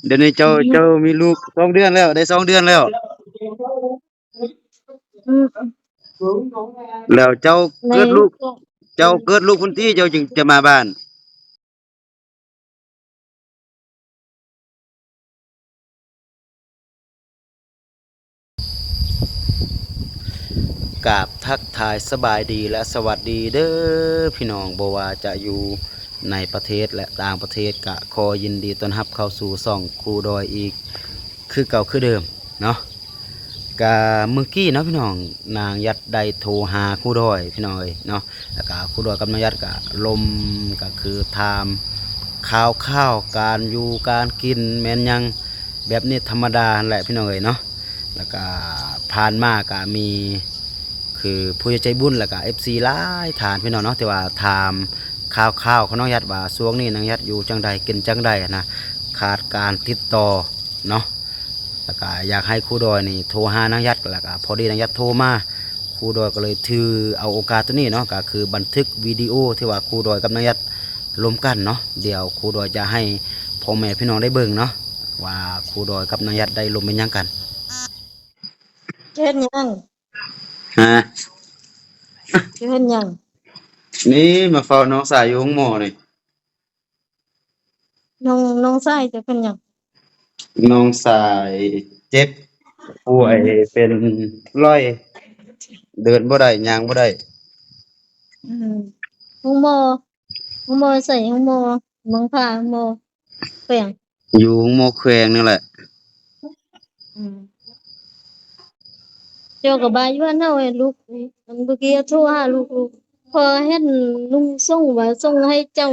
เดี๋ยวนี้เจ้ามีลูก2 เดือนแล้วได้2 เดือนแล้วอืมแล้วเจ้าในเกิดลูกเจ้าเกิดลูกคนที่เจ้าจึงจะมาบ้านกราบทักทายสบายดีและสวัสดีเด้อพี่น้องบ่ว่าจะอยู่ในประเทศและต่างประเทศกะขอยินดีต้อนรับเข้าสู่ช่องครูดอยอีกคือเก่าคือเดิมเนาะกะเมื่อกี้เนาะพี่น้องนางยัดได้โทรหาครูดอยพี่น้องเอ้ยเนาะแล้วก็ครูดอยกับนางยัดกะลมก็คือไทม์ข้าวการอยู่การกินแม่นยังแบบนี้ธรรมดาแหละพี่น้องเอ้ยเนาะแล้วก็ผ่านมาก็มี คือผู้ใจบุญแล้วก็ FC หลายฐานพี่น้องเนาะที่ว่าถามข่าวของน้องยัดว่าช่วงนี้น้องยัดอยู่จังใดกินจังใดนะขาดการติดต่อเนาะแล้วก็อยากให้ครูดอยนี่โทรหานางยัดแล้วก็พอดีนางยัดโทรมาครูดอยก็เลยถือเอาโอกาสตัวนี้เนาะก็คือบันทึกวิดีโอที่ว่าครูดอยกับนางยัดรวมกันเนาะเดี๋ยวครูดอยจะให้พ่อแม่พี่น้องได้เบิ่งเนาะว่าครูดอยกับนางยัดได้รวมเป็นยังกันเฮ็ดหยังฮะเฮ็ดหยังนี่มาเฝ้าน้องสายอยู่ห้องหมอนี่ น้องชายจะเป็นหยังน้องสายเจ็บป่วยเป็นร้อยเดินบ่ได้ย่างบ่ได้อืมห้องหมอห้องหมอใส่ห้องหมอเมืองผ่าห้องหมอเป็นหยังอยู่ห้องหมอแขวงนี่แหละอืมเจ้าก็บายอยู่บ้านเฮาให้ลูกอันเมื่อกี้โทรหาลูกพอเฮ็ดลุงส่งว่าส่งให้เจ้า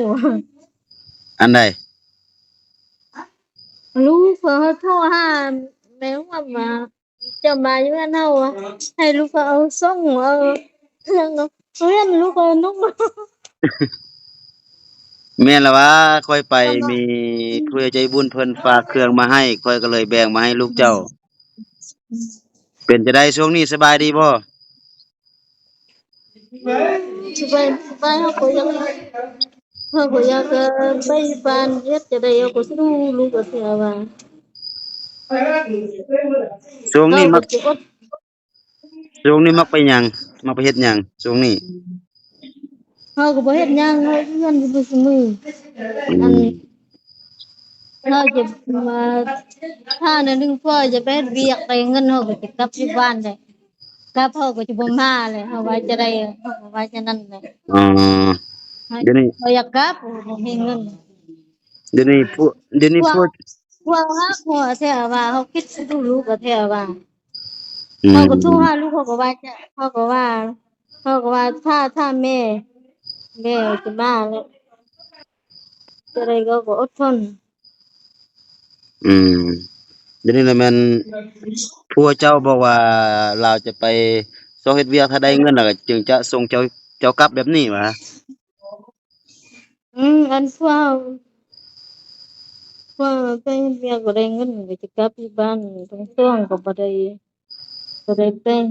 อันใดลูกพอเขาโทรหาแม่ว่ามาเจ้าบายอยู่บ้านเฮาอะให้ลูกเขาเอาส่งเอาเรื่องเอาเฮ็ดลูกเอานุ่ม แม่นล่ะว่าค่อยไปเจ้ามามีผู้ใหญ่ใจบุญเพิ่นฝากเครื่องมาให้ค่อยก็เลยแบ่งมาให้ลูกเจ้าเป็นจั่งใดช่วงนี้สบายดีบ่สบายเขาก็อยากไปบ้านเฮ็ดจะได้เอาก็สิดูลูกก็เสียว่าช่วงเขานี้มักก็สิอดช่วงนี้มักไปหยังมักไปเฮ็ดหยังช่วงนี้เขาก็บ่เฮ็ดหยังเขาอยู่เรือนอยู่ซุมื้ออือันมเขาจะมาถ้านั่นนึงพ่อจะไปเฮ็ดเวียกได้เงินเขาก็สิกลับอยู่บ้านได้กลับเขาก็จะบ่มาเลยเขาว่าจะได้เขาก็ว่าจะนั่นแหละอ๋อเขาเดี๋ยวนี้เขาอยากกลับบ่มีเงินเดี๋ยวนี้ผู้เดี๋ยวนี้พวกผู้พวกฮักหัวแท้ว่าเขาคิดสิดูลูกก็แท้ว่า อืเขาก็โทรหามลูกเขาก็ว่าจะเขาก็ว่าถ้าแม่จะมาแล้วจะได้ก็อดทนอืมเดี๋ยวนี้น่ะแม่น ผัวเจ้าบอกว่าเราจะไปซอกเฮ็ดเวียกถ้าได้เงินแล้วก็จึงจะส่งเจ้ากลับแบบนี้หวะอันพวกไปเวียกก็ได้เงินก็จะกลับที่บ้านทั้งช่วงก็บ่ได้ไป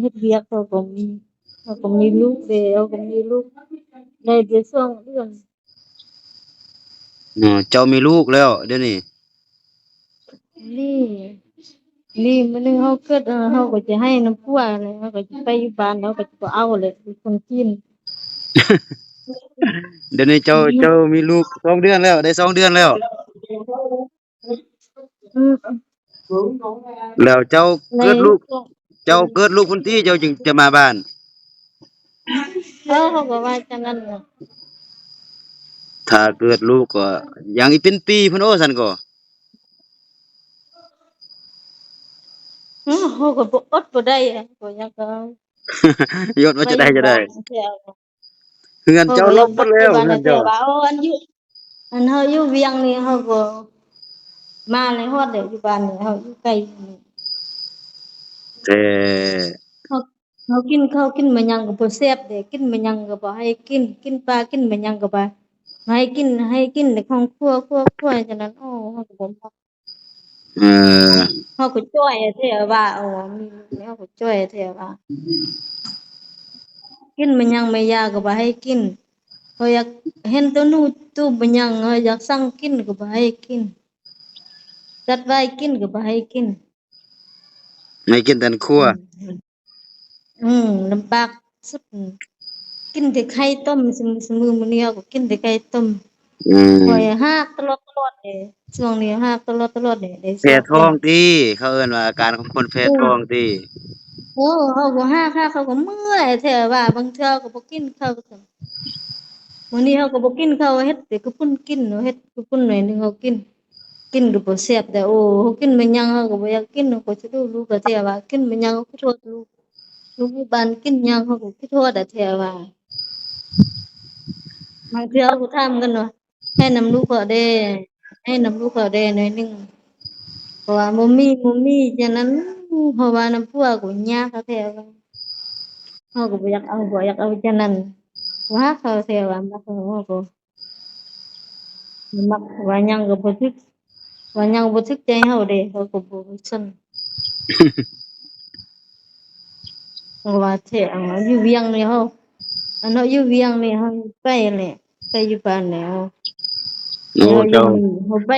เฮ็ดเวียกเขาก็มีลูกแล้วก็มีลูกได้เดือนสองเดือนเจ้ามีลูกแล้วเดี๋ยวนี้นี่นี่มื้อหนึงเขาเกิดเขาก็จะให้น้ำพัวเลยเขาก็จะไปอยู่บ้านเขาก็จะบ่เอาเลยเป็นคนจีน เดี๋ยวนี้เจ้ามีลูก2 เดือนแล้วได้2 เดือนแล้วอืมแล้วเจ้าในเกิดลูกช่วงเจ้าเกิดลูกคนที่เจ้าจึงจะมาบ้านเขาก็ว่าจังนั้นน่ะถ้าเกิดลูกก็ยังอีกเป็นปีพุ่นโอ้ซั่นก็ เขาก็บ่อดบ่ได้อะก็อยากจะ ยศว่าไปอยู่บ้าจะได้นแถวเฮือนเขาเจ้าก็อยากลบหมดแล้วกลับไปบ้านเฮือนเจ้าแถวว่าอันเฮาอยู่เวียงนี่เขาก็มาเลยฮอดได้อยู่บ้านนี่เขาอยู่ใกล้นี่แต่เขาเขากินมันหยังก็บ่แซ่บเด้กินมันหยังก็บ่ให้กินปลากินมันหยังก็บ่ให้กินแต่ของครัวฉะนั้นโอ้เขาก็บ่มักเอ่อเขาก็จ้อยแท้ว่ามีลูกแล้วเขาก็จ้อยแท้ว่ากินมันหยังไม่ยาก็บ่ให้กิน เขาอยากเห็นตัวนู้นตู้บะหยังเขาอยากสั่งกินก็บ่ให้กิน จัดไว้กินก็บ่ให้กินไม่กินแต่ครัวอืมลำบากสุดกินแต่ไข่ต้มมื้อมื้อนี้เราก็กินแต่ไข่ต้มอืข้อยมหากตลอดเลยช่วงนี้หากตลอดเลยได้สแพ้อบแล้ว ท้องติเขาเอิ้นว่าอาการของคนแพ้โอ้ท้องติโอ้เขาก็หากเขาก็เมื่อยแท้ว่าบางเทื่อก็บ่กินข้าวซั้นมื้อนี้เขาก็บ่กินข้าวเฮ็ดแต่กระปุ่นกินเนาะเฮ็ดกระปุ่นหน่อยหนึ่งเขากินก็บ่แซ่บแต่โอ้เขากินมันหยังเขาก็บ่อยากกินเขาก็สิดูลูกก็แท้ว่ากินมันหยังเขาคิดฮอดลูกอยู่บ้านกินหยังเขาก็คิดฮอดอะแท้ว่าบางเทื่อเขาก็ถามกันว่าให้นำลูกเขาแด้ให้นำลูกเขาแด้หน่อยหนึ่งเพราะว่าบ่มีฉะนั้นเพราะว่าน้ำพัวก็ยากอะแท้ว่าเขาก็บ่อยากเอาฉะนั้นว่าเขาแท้ว่ามักเขาก็มักว่าหยังก็บ่ถึกว่าหยังบ่ถึกใจเฮาเด้เขาก็บ่สน ว่าแท้อันว่าอยู่เวียงนี่เฮาอันเนาะอยู่เวียงนี่เฮาไปแหละไปอยู่บ้านแล้วโอ้แต่เฮาอยู่เจ้านี่เฮาไป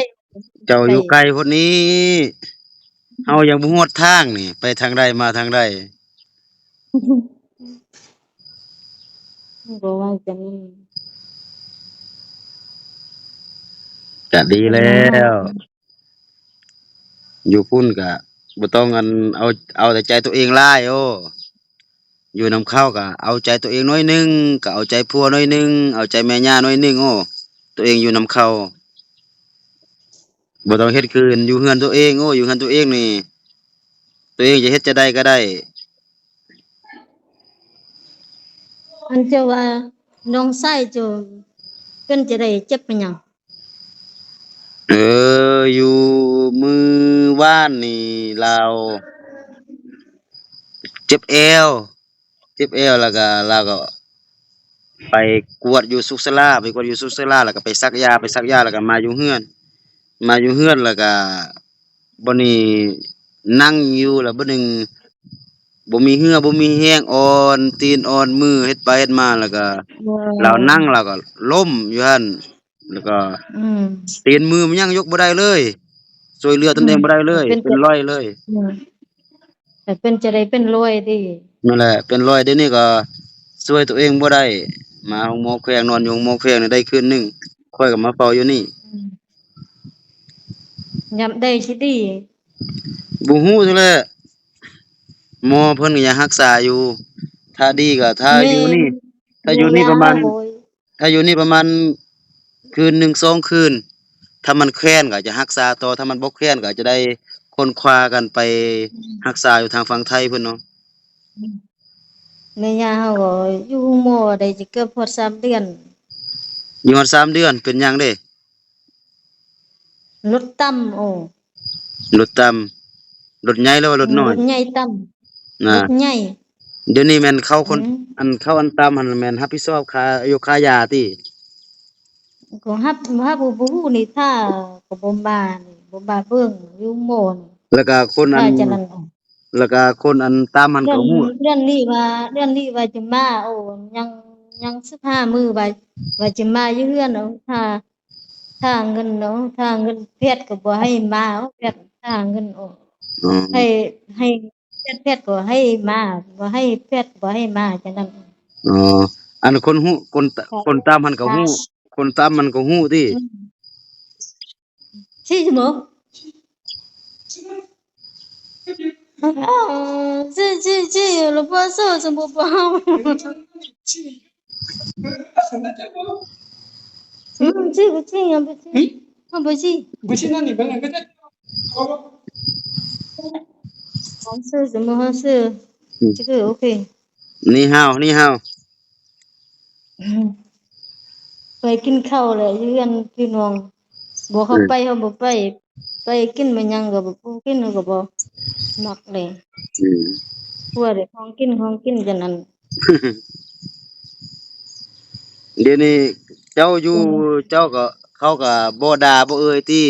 เจ้าไปอยู่ไกลพุ่นนี้เฮายังบ่ฮอดทางนี่ไปทางใดมาทางใดก็ว่าจังนั้นก็ดีแล้เป็นว่าเฮาวอยู่พุ่นก็บ่ต้องเอาแต่ใจตัวเองหลายโอ้อยู่นำเขาก็เอาใจตัวเองน้อยหนึ่งก็เอาใจผัวน้อยหนึ่งเอาใจแม่ย่าน้อยหนึ่งโอ้ตัวเองอยู่นำเขาบ่ต้องเฮ็ดคืนอยู่เฮือนตัวเองโอ้อยู่เฮือนตัวเองนี่ตัวเองจะเฮ็ดจะได้ก็ได้อันเจ้าว่าน้องชายเจ้าเพิ่นจะได้เจ็บเป็นหยังเออยู่มื้อวานนี่ลาวเจ็บเอวเจ็บเอวแล้วก็ลาวก็ไปกวดอยู่สุขศาลาไปกวดอยู่สุขศาลาแล้วก็ไปซักยาแล้วก็มาอยู่เฮือนแล้วก็บัดนี้นั่งอยู่แล้วบัดหนึ่งบ่มีเหือบ่มีแรงอ่อนตีนอ่อนมือเฮ็ดไปเฮ็ดมาแล้วก็บ่เรานั่งแล้วก็ล้มอยู่หั่นแล้วก็อืมตีนมือมันยังยกบ่ได้เลยช่วยเหลือตนเองบ่ได้เลยเป็นเพิ่นจะรอยเลยอืมแต่เพิ่นจะได้เป็นรวยตินั่นแหละเป็นรอยเดี๋ยวนี้ก็ช่วยตัวเองบ่ได้มาโรงหมอแขวงนอนอยู่โรงหมอแขวงนี่ได้คืนหนึ่งข้อยก็มาเฝ้าอยู่นี่อืมยามใดสิดีบ่ฮู้ซั้นแหละหมอเพิ่นก็ยังรักษาอยู่ถ้าดีก็ถ้าแม่อยู่นี่ถ้าอยู่แม่ย่านี่ประมาณเฮาก็ถ้าอยู่นี่ประมาณคืนหนึ่ง2คืนถ้ามันแคลนก็จะรักษาต่อถ้ามันบ่แคลนก็จะได้ค้นคว้ากันไปรักษาอยู่ทางฝั่งไทยพุ่นเนาะแม่ย่าเฮาก็อยู่หม้อได้สิเกือบฮอด3 เดือนอยู่ฮอด3เดือนเป็นหยังเด้รถต่ำโอ้รถต่ำรถใหญ่หรือว่ารถน้อยรถใหญ่ต่ำรน่ะถใหญ่เดี๋ยวนี้แม่นเขาอืคนมเขาต่ำหั่นแม่นรับผิดชอบค่าอายุค่ายาติก็ฮับบ่ฮู้นี่ถ้าก็บ่มานี่บ่มาเบิ่งอยู่หม้อนี่แล้วก็คนถ้าจะนั้นเอาคนต่ำหั่นเดือนก็ฮู้เดือนนี้ว่าเดือนนี้ว่าจะมาโอ้ยังยัง15มื้อว่าจะมาอยู่เรือนเอาถ้าเงินเนาะถ้าเงินแพทย์ก็บ่ให้มาเอาแพทย์ถ้าเงินออกอ๋ให้อให้แพทย์ก็ให้มาบ่ให้แพทย์ก็บ่ให้มาฉะนั้นอ๋ออันคนฮู้ค่ะคนต่ำหั่นก็ฮู้ค่ะคนต่ำมันก็ฮู้ติอืมสิหมอ 这萝卜素怎么包？这个不这，他不是不是，那你们两个在黄色什么黄色？这个 OK。นี่ฮาวไปกินข้าวเลยอยู่กันพี่น้องบ่อืเขามไปเขาบ่ไปไปกินมันหยังก็บ่ผู้กินก็บ่มักเลยอืม พัวแต่ของกินจังนั้น เดี๋ยวนี้เจ้าอยู่อืมเจ้าก็เขาก็บ่ด่าบ่เอ่ยติ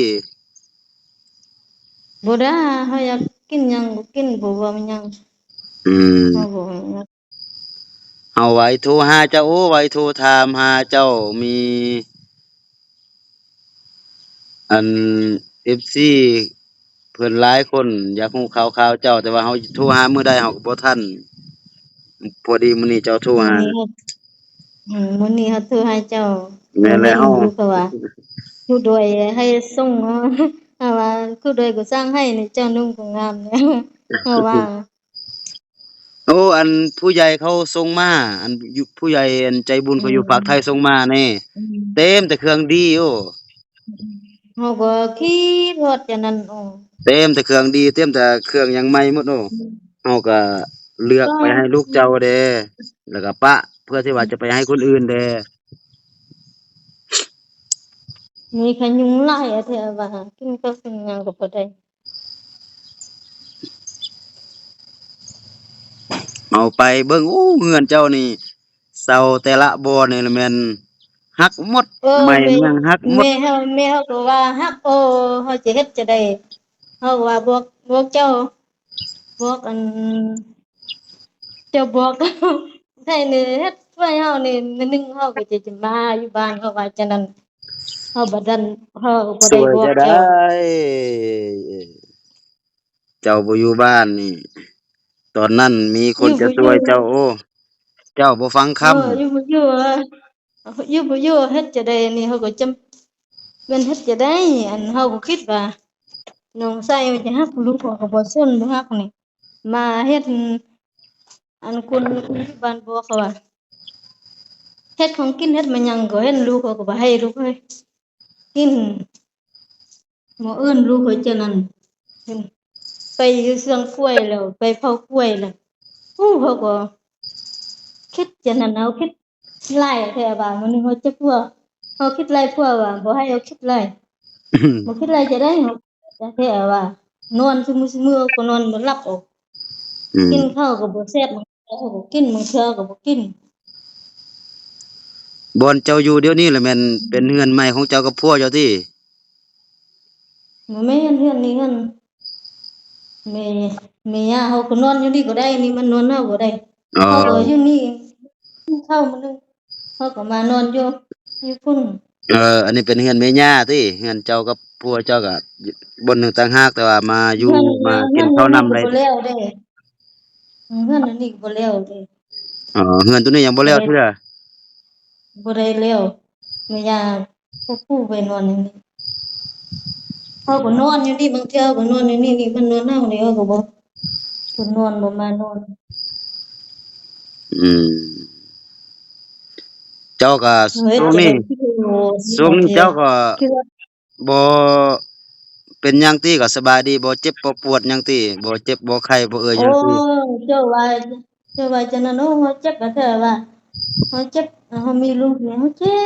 บ่ได้เขาอยากกินหยังก็กินบ่ว่ามันหยังอืมเขาบ่อยากเอาไว้โทรหาเจ้าโอ้ไว้โทรถามหาเจ้ามีอัน FC เพิ่นหลายคนอยากฮู้ข่าวๆเจ้าแต่ว่าเฮาโทรหามื้อใดเฮาก็บ่ทันพอดีมื้อนี้เจ้าโทรหามื้อนี้เฮามื้อนี้เฮาโทรหาเจ้าโทรแม่นแล้วเฮา ให้อยู่เพราะว่าผู้ด้วยให้ส่งเพราะว่าผู้ด้วยก็สร้างให้นี่เจ้านุ่งก็งามแล้วเพราะว่า โอ้ อันผู้ใหญ่เขาส่งมาอันอยู่ผู้ใหญ่อันใจบุญอืเขาอยู่ภาคไทยส่งมมาแน่อืเต็มมแต่เครื่องดีโอ้เฮาก็คิดฮอดจังนั้นอ้อเต็มแต่เครื่องดีเต็มแต่เครื่องยังใหม่หมดโอ้อืมเฮาก็เลือกก็ไปให้ลูกเจ้าเด้แล้วก็ปะเพื่อที่ว่าจะไปให้คนอื่นเด้มีขยุงหลายอะแท้ว่ากินข้าวกินหยังก็บ่ได้เอาไปเบิ่งโอ้เฮือนเจ้านี่เสาแต่ละบ่อนี่ละแม่นหักหมดเออไม้แม่มันยังหักหมดแม่เฮาก็ว่าฮักโอ้เฮาสิเฮ็ดจะได้เฮาว่าบอกเจ้าบอกอันเจ้าบอกให้นี่เฮ็ดช่วยเฮานี่มื้อหนึงเฮาก็จะมาอยู่บ้านเฮาว่าจังนั้นเฮาบ่ดันเฮาบ่สวยได้บอกจะไดเจ้า้เจ้าบ่อยู่บ้านนี่ตอนนั้นมีคนจะช่อยู่บ่อยู่วยเจ้าโอ้เจ้าบ่ฟังคำ อยู่บ่อยู่อยู่บ่อยู่เฮ็ดจะได้นี่เฮาก็จำเป็นเฮ็ดจะได้อันเฮาก็คิดว่าน้องชายมันจะฮักลูกเขาก็บ่สนบ่ฮักนี่มาเฮ็ดอันคนที่บ้านบอกเขาว่าเฮ็ดของกินเฮ็ดมันหยังก็เห็นลูกเขาก็บ่ให้ลูกเอ้ยกินบ่เอิ้นลูกเขาจังนั้นเห็นไปอยู่สวนกล้วยแล้วไปเผากล้วยแล้วเขาก็คิดจังนั้นเอาคิดหลายแท้ว่ามันนึงเขาจะกลัวเขาคิดหลายกว่าว่าบ่ให้เอาคิดหลาย บ่คิดหลายจะได้เขาแท้ว่านอนซุมื้อๆก็นอนบ่หลับออกอืมกินข้าวก็บ่แซ่บบางเทื่อเขาก็กินบางเทื่อก็บ่กินบอนเจ้าอยู่เดี๋ยวนี้แหละแม่นเป็นเรือนใหม่ของเจ้ากับผัวเจ้าติบ่แม่นเฮือนนี้เฮือนแม่แม่ย่าเขาก็นอนอยู่นี่ก็ได้นี่มันนอนเฮาบ่ได้อ๋อเขาก็อยู่นี่กินข้าวมื้อหนึงเขาก็มานอนอยู่พุ่นอันนี้เป็นเรือนแม่ย่าติเรือนเจ้ากับผัวเจ้าก็บนหนึ่งต่างหากแต่ว่ามาอยู่มากินข้าวนำได้เฮือนอันนี้ก็บ่แล้วเด้เฮือนอันนี้ก็บ่แล้วเด้อ๋อเรือนตัวนี้ยังบ่บ่ได้แล้วเทื่อบ่ได้แล้วแม่ย่าก็ผู้ไปนอนอยู่นี่เขาก็นอนอยู่นี่บางเทื่อก็นอนอยู่นี่มันนอนเฮานี่เขาก็บ่เพิ่นนอนบ่มานอนอืมเจ้าก็เฮ็ดจะได้ช่วงนี้คิดว่าช่วงนี้เจ้าก็คิดว่าบ่เป็นหยังติก็สบายดีบ่เจ็บบ่ปวดหยังติบ่เจ็บบ่ไข้บ่เอ่ยโอ้หยังติเจ้าว่าเจ้าว่าจังนั้นโอ้เขาเจ็บอะแท้ว่าเขาเจ็บเขามีลูกเนี่ยเขาเจ็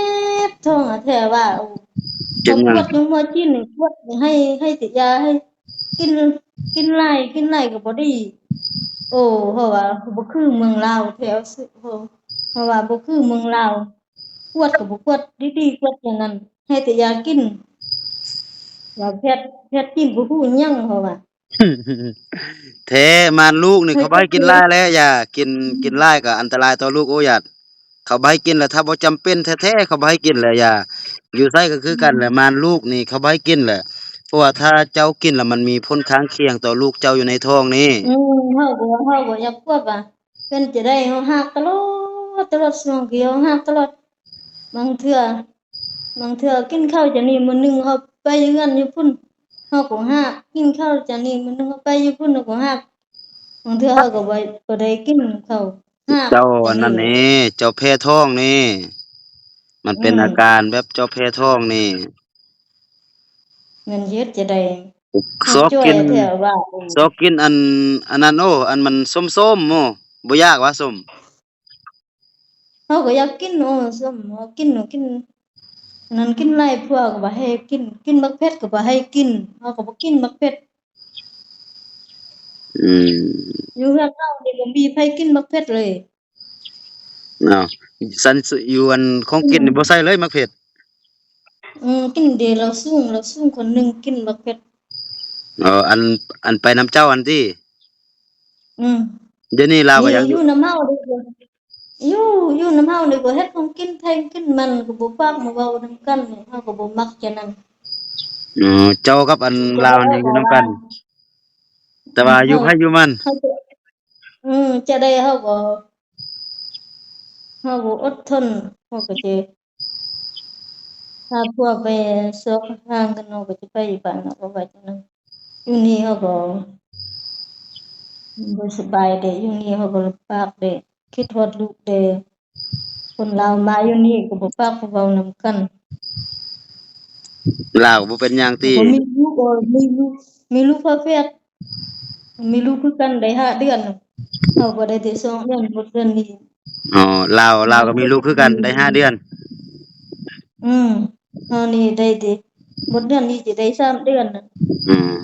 บท้องอะแท้ว่าโอ้เขาเจ็บหยังปวดยังมากินนี่ปวดนี่ให้ติดยาให้กินกินไล่ก็บ่ดีโอ้เพราะว่าบ่คือเมืองลาวแถวสิเพราะว่าบ่คือเมืองลาวปวดก็บ่ปวดดีๆปวดอย่างนั้นให้แต่ยากินยาแพทย์กินบ่ฮู้หยังเพราะว่าแท้มารลูกนี่ให้เขาบ่ให้กินแต่หลายแล้วอย่ากินหลายก็อันตรายต่อลูกโอ้ญาติเขาบ่ให้กินแหละถ้าบ่จำเป็นแท้ๆเขาบ่ให้กินแหละอย่าอยู่ไสก็คือกันแหละมารลูกนี่เขาบ่ให้กินแหละเพราะว่าถ้าเจ้ากินแล้วมันมีผลข้างเคียงต่อลูกเจ้าอยู่ในท้องนี่เฮาก็อยากปวดว่าเป็นจะได้เฮาหักตลอดสมองเกียวหักตลอดบางเทื่อบางเทื่อกินข้าวจะนี่มื้อหนึงเฮาไปอยู่งั้นอยู่พุ่นเฮาก็หักกินข้าวจะนี่มื้อหนึงเฮาไปอยู่พุ่นเฮาก็หักบางเทื่อเฮาก็บ่ได้กินข้าวหักเจ้าจะนี่อันนั้นนี่เจ้าแพ้ท้องนี่มันอืเป็นอามการแบบเจ้าแพ้ท้องนี่มันเฮ็ดจะได้เฮาซอกกินจ้อยอะแท้ว่าซอกกินอันนั้นโอ้อันมันส้มๆโอ้บ่ยากวะส้มเฮาก็อยากกินส้มเฮากินอันนั้นกินหลายพวกก็บ่ให้กินบักเผ็ดก็บ่ให้กินเฮาก็บ่กินบักเผ็ด อืมอยู่เฮือนเรานี่บ่มีไผกินบักเผ็ดเลยอ้าวสันสุอยู่อันของอืกินนี่บ่ใส่มเลยมะเขือ กินเดะเราสูงคนหนึ่งกินบักเผ็ดอันไปน้ำเจ้าอันที่อืมเดี๋ยวนี้ลาวก็นี่ยังอยู่อยู่น้ำเฮาดีกว่าอยู่อยู่น้ำเฮาดีกว่าเฮ็ดของกินไผกินมันก็บ่ฟังมาเว้านำกันนี่เฮาก็บ่มักจะนั้น อ๋อเจ้ากับอันจะลาวได้นี่อยู่บอกว่านำกันแต่ว่าอยู่เฮาไผอยู่มันเฮาจะจะได้เฮาก็อดทนเฮาก็จะถ้าพวกไปสอบทางกันเนาะก็จะไปอยู่บ้านเนาะก็ว่าจังนั้นอยู่นี่เฮาก็บ่สบายเด้อยู่นี่เฮาก็ลำบากเด้คิดฮอดลูกเด้คนลาวมาอยู่นี่ก็บ่ปากบ่เว้านำกัน ลาวก็บ่เป็นหยังติแล้วก็มีลูกมีลูกฝาแฝดมีลูกคือกันได้5 เดือนน่ะเขาก็ได้แต่2 เดือนหมดเดือนนี้อ๋อลาวก็มีมันก็ลูกคือกันได้5 เดือนอืมเฮานี่ได้แต่หมดเดือนนี้จะได้3 เดือนน่ะอืม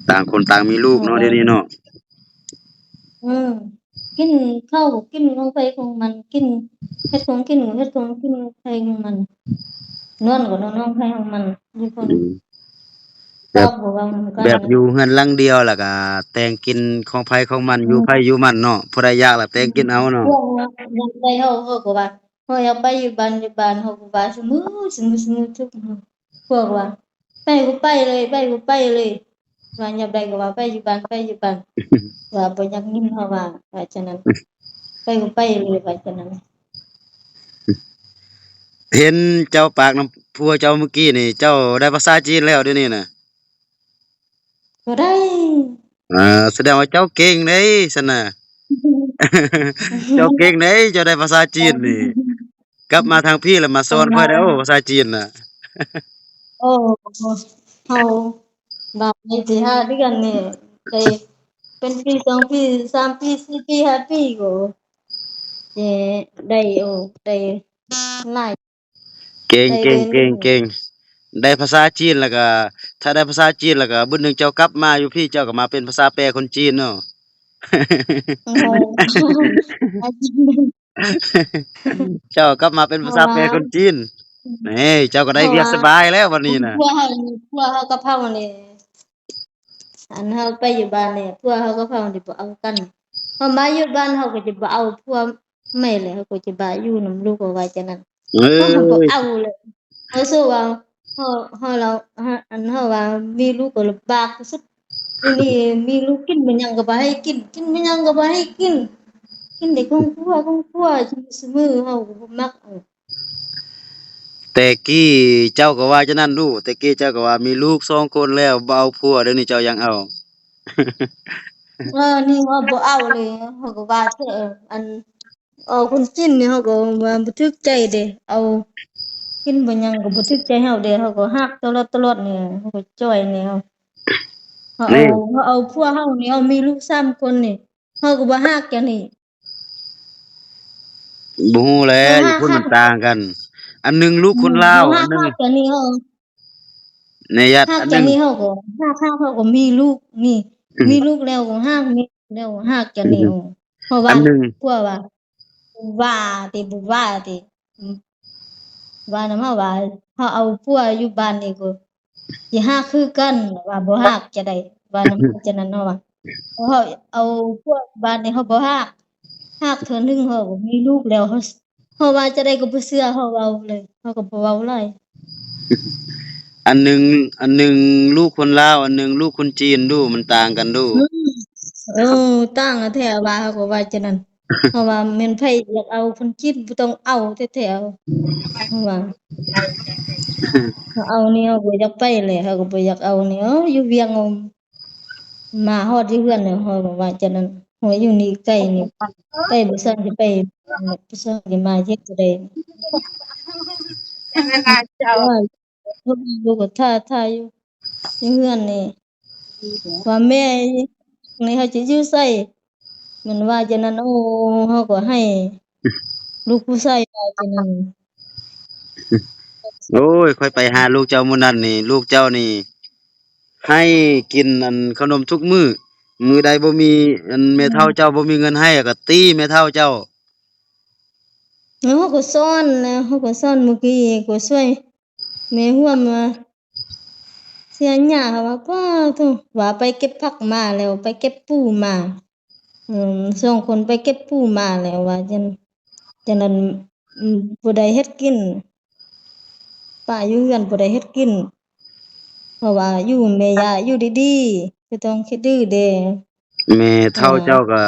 ต่างคนต่างมีลูกเพราะว่าเนาะเดี๋ยวนี้เนาะอืมกินข้าวก็กินของไผของมันกินเฮ็ดของกินก็เฮ็ดของกินไผของมันนอนก็นอนของไผของมันอยู่คนอืมแบบ ปากบ่เว้านำกันแบบอยู่เรือนหลังเดียวแล้วก็แต่งกินของไผของมันอยู่ไผอืม อยู่มันเนาะผู้ใดอยากล่ะแต่งกินเอาเนาะพวกนักไปเขาก็ว่าเขาอยากไปอยู่บ้านเขาก็ว่าสมมุติทุกมื้อพวกว่าไปเลยว่าอยากได้ก็ว่าไปอยู่บ้านว่าบ่อยากยินเขาว่าฉะนั้นไปเลยว่าฉะนั้นเห็นเจ้าปากน้ำพัวเจ้าเมื่อกี้นี่เจ้าได้ภาษาจีนแล้วเดี๋ยวนี้น่ะก็ได้แสดงว่าเจ้าเก่งเด้ซั่นน่ะ เจ้าเก่งเด้เจ้าได้ภาษาจีนนี่กลับมาทางพี่แล้วมาสอนค่อยเด้อภาษาจีนน่ะ โอ้เขาบาดนี้สิ5 เดือนนี่ได้เป็นปี2 ปี3 ปี4 ปี5 ปีก็จะได้ได้หลาย เก่งได้เก่งเดินกันเก่งเก่งได้ภาษาจีนแล้วก็ถ้าได้ภาษาจีนแล้วก็มื้อหนึ่งเจ้ากลับมาอยู่พี่เจ้าก็มาเป็นภาษาแปลคนจีนเนาะ โอ้โฮอาจารย์ เจ้ากลับมาเป็นภาษาเพราะว่าแปลคนจีนนี่เจ้าก็ได้เวียกเพราะว่าสบายแล้ววันนี้น่ะพวกเขากับเรานี่อันเราไปอยู่บ้านนี่พวกเขากับเรานี่บ่เอากันพอมาอยู่บ้านเขาก็จะบ่เอาพวกแม่เลยเขาก็จะบ่อยู่นำลูกเอาไว้จังนั้นเอ้เขาบ่ยเอาเลยเขาสู้ว่าเฮาเราอันเฮาว่ามีลูกก็ลำบากที่สุดอยู่นี่มีลูกกินมันหยังก็บ่ให้กินกินมันหยังก็บ่ให้กินกินแต่ของครัวซุมื้อเฮาก็บ่มักเอา แต่กี้เจ้าก็ว่าจังนั้นลูแต่กี้เจ้าก็ว่ามีลูก2 คนแล้วบ่เอาผัวเดี๋ยวนี้เจ้ายังเอา นี่เขาบ่เอาเลยเขาก็ว่าเถอะอันคนจีนนี่เขาก็ว่าบ่ถูกใจเด้เอากินบ่หยังก็บ่ถูกใจเฮาเด้เขาก็ฮักตลอดนี่เขาก็จ้อยนี่เขาเอานี่เขาเอาผัวเฮานี่เฮามีลูก3 คนนี่เขาก็บ่ฮักจังนี่บ่ฮู้แหล้วอยู่พุ่นเขาฮักมันต่างกันอันหนึ่งลูกคนลาวเขาฮัอันหนึ่งกจังนี่เขาในยัดฮักอันหนึ่งจังนี่เขาก็ฮักเขาก็มีลูกนี่มีลูกแล้วก็ฮักมีแล้วฮักจังนี่เพราะว่าอันหนึ่งผัวว่าว่าบ่ว่าติอืม ว่านำเฮาว่าเฮาเอาผัวอยู่บ้านนี่ก็สิฮักคือกันว่าบ่ฮักจะได้ว่านำเฮาฉะนั้นเนาะว่าเฮาเอาผัวบ้านนี่เฮาบ่ฮักเทื่อหนึ่งเฮาก็มีลูกแล้วเฮาว่าจะได้ก็บ่เชื่อเฮาเว้าเลยเฮาก็บ่เว้าหลายอันหนึ่งลูกคนลาวอันหนึ่งลูกคนจีนดูมันต่างกันดู อืมเออต่างกันแท้ว่าเฮาก็ว่าจังนั้นเฮาว่าแม่นไผอยากเอาคนจีนบ่ต้องเอาแท้ๆเฮาว่า เขาเอานี่เขาบ่อยากไปเลยเขาก็บ่อยากเอานี่อยู่เวียงเอามาฮอดอยู่เฮือนเนี่ยเขาก็ว่าจังนั้นหัวอยู่นี่ใกล้นี่ไปบ่ซั้นสิไปบ่ซั้นสิมาเฮ็ดจั่งใดว่าเพิ่นอยู่ก็ท่าอยู่เฮือนนี่ว่าแม่นี่เขาสิอยู่ไสมันว่าจังนั้นเขาก็ให้ลูกผู้ชายว่าจังนั้นโอ้ยค่อยไปหาลูกเจ้ามื้อนั้นนี่ลูกเจ้านี่ให้กินอันขนมทุกมื้อมื้อใดบ่มีอันแม่เฒ่าเจ้าบ่มีเงินให้ก็ตีแม่เฒ่าเจ้าเขาก็สอนนะเขาก็สอนเมื่อกี้ก็ช่วยแม่ร่วมว่า เสียหญ้าว่าป้าโธ่ว่าไปเก็บผักมาแล้วไปเก็บปูมา2 คนไปเก็บปูมาแล้วว่าจังนั้นบ่ได้เฮ็ดกิน ป้าอยู่เฮือนบ่ได้เฮ็ดกินเพราะว่าอยู่แม่ย่าอยู่ดีๆก็ต้องคิดดื้อเด้แม่เอเฒ่าเจ้าอก็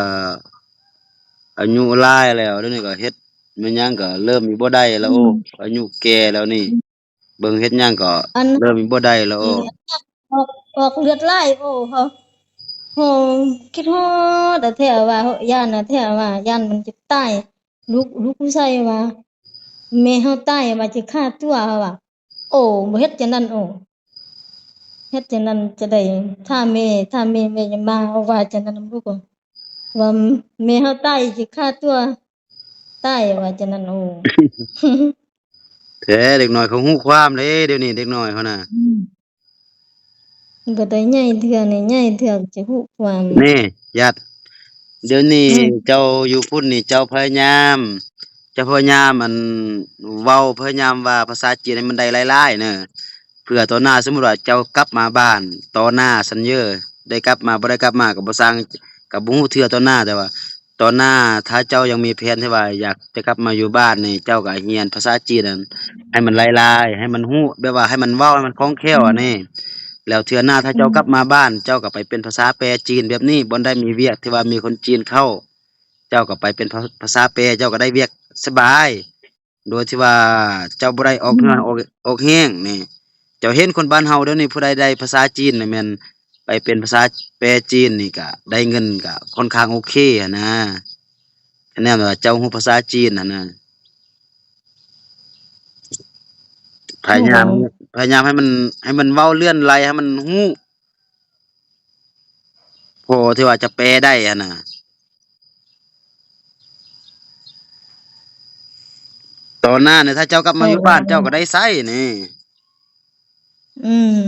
อายุหลายแล้วเดี๋ยวนี้ก็เฮ็ดแม่นหยังก็เริ่มสิบ่ได้แล้วโอ้อืมอายุแก่แล้วนี่เบิ่งเฮ็ดหยังก็อันเริ่มสิบ่ได้แล้วอีโอ้ออกเลือดไหลโอ้เขาโอ้คิดฮอดอะแท้ว่าย้านอะแท้ว่าย้านมันจะตายลูกผู้ชายว่าแม่เฮาตายว่าสิฆ่าตัวเขาว่าโอ้บ่เฮ็ดจังนั้นโอ้เฮ็ดจังนั้นจะได้ถ้าแม่ยังมาเอาว่าจังนั้นนำลูกก็ว่าแม่เฮาตายสิฆ่าตัวตายว่าจังนั้นโอ้ แท้เด็กน้อยเขาฮู้ความเด้เดี๋ยวนี้เด็กน้อยเขาน่ะอืมบ่ได้ใหญ่เทื่อนี่ใหญ่เทื่อจะฮู้ความนี่ญาติเดี๋ยวนี้อืมเจ้าอยู่พุ่นนี่เจ้าพยายามอันเว้าพยายามว่าภาษาจีนให้มันได้หลายๆเด้อเพื่อต่อหน้าสมมุติว่าเจ้ากลับมาบ้านต่อหน้าซั้นเย้อได้กลับมาบ่ได้กลับมาก็บ่ซังก็บ่ฮู้เทื่อต่อหน้าแต่ว่าต่อหน้าถ้าเจ้ายังมีแผนที่ว่าอยากจะกลับมาอยู่บ้านนี่เจ้าก็เรียนภาษาจีนนั่นให้มันหลายๆให้มันฮู้แบบว่าให้มันเว้าให้มันคล่องแคล่วอืมอะนี่แล้วเทื่อหน้าถ้าอืมเจ้ากลับมาบ้านเจ้าก็ไปเป็นภาษาแปรจีนแบบนี้บ่ได้มีเวียกที่ว่ามีคนจีนเข้า เจ้าก็ไปเป็นภาษาแปรเจ้าก็ได้เวียกสบายโดยที่ว่าเจ้าบ่ได้ออกเหงื่อออกแรงนี่เจ้าเห็นคนบ้านเฮาเดี๋ยวนี้ผู้ใดได้ภาษาจีนนี่แม่นไปเป็นภาษาแปรจีนนี่ก็ได้เงินก็ค่อนข้างโอเคอะนะคะแนนว่าเจ้าฮู้ภาษาจีนอะนะพเฮาก็ยายามพยายามให้มันเว้าเลื่อนไหลให้มันฮู้พอที่ว่าจะแปลได้อะนะตอนหน้าเนี่ยถ้าเจ้ากลับมาอยู่เฮาก็บ้านเจ้าก็ได้ใช้นี่อืม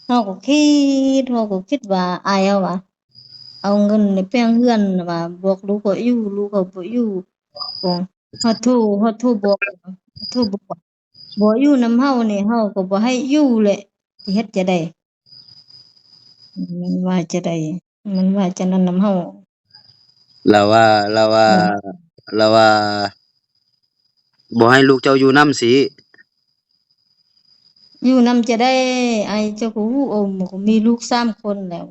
เฮาก็คิดว่าอายเอาว่าเอาเงินนี่แปลงเรือนว่าบอกลูกก็อยู่ลูกก็บ่อยู่ก็ฮอดโทรบอกโทรบอกว่าบ่อยู่นำเฮานี่เฮาก็บ่ให้อยู่แหละสิเฮ็ดจะได้มันว่าจะได้มันว่าจะนั้นนำเฮาเราว่าเราว่าอืมเราว่าบ่ให้ลูกเจ้าอยู่นำสิอยู่นำจะได้อายเจ้าก็ฮู้โอ้มันก็มีลูก3คนแล้ว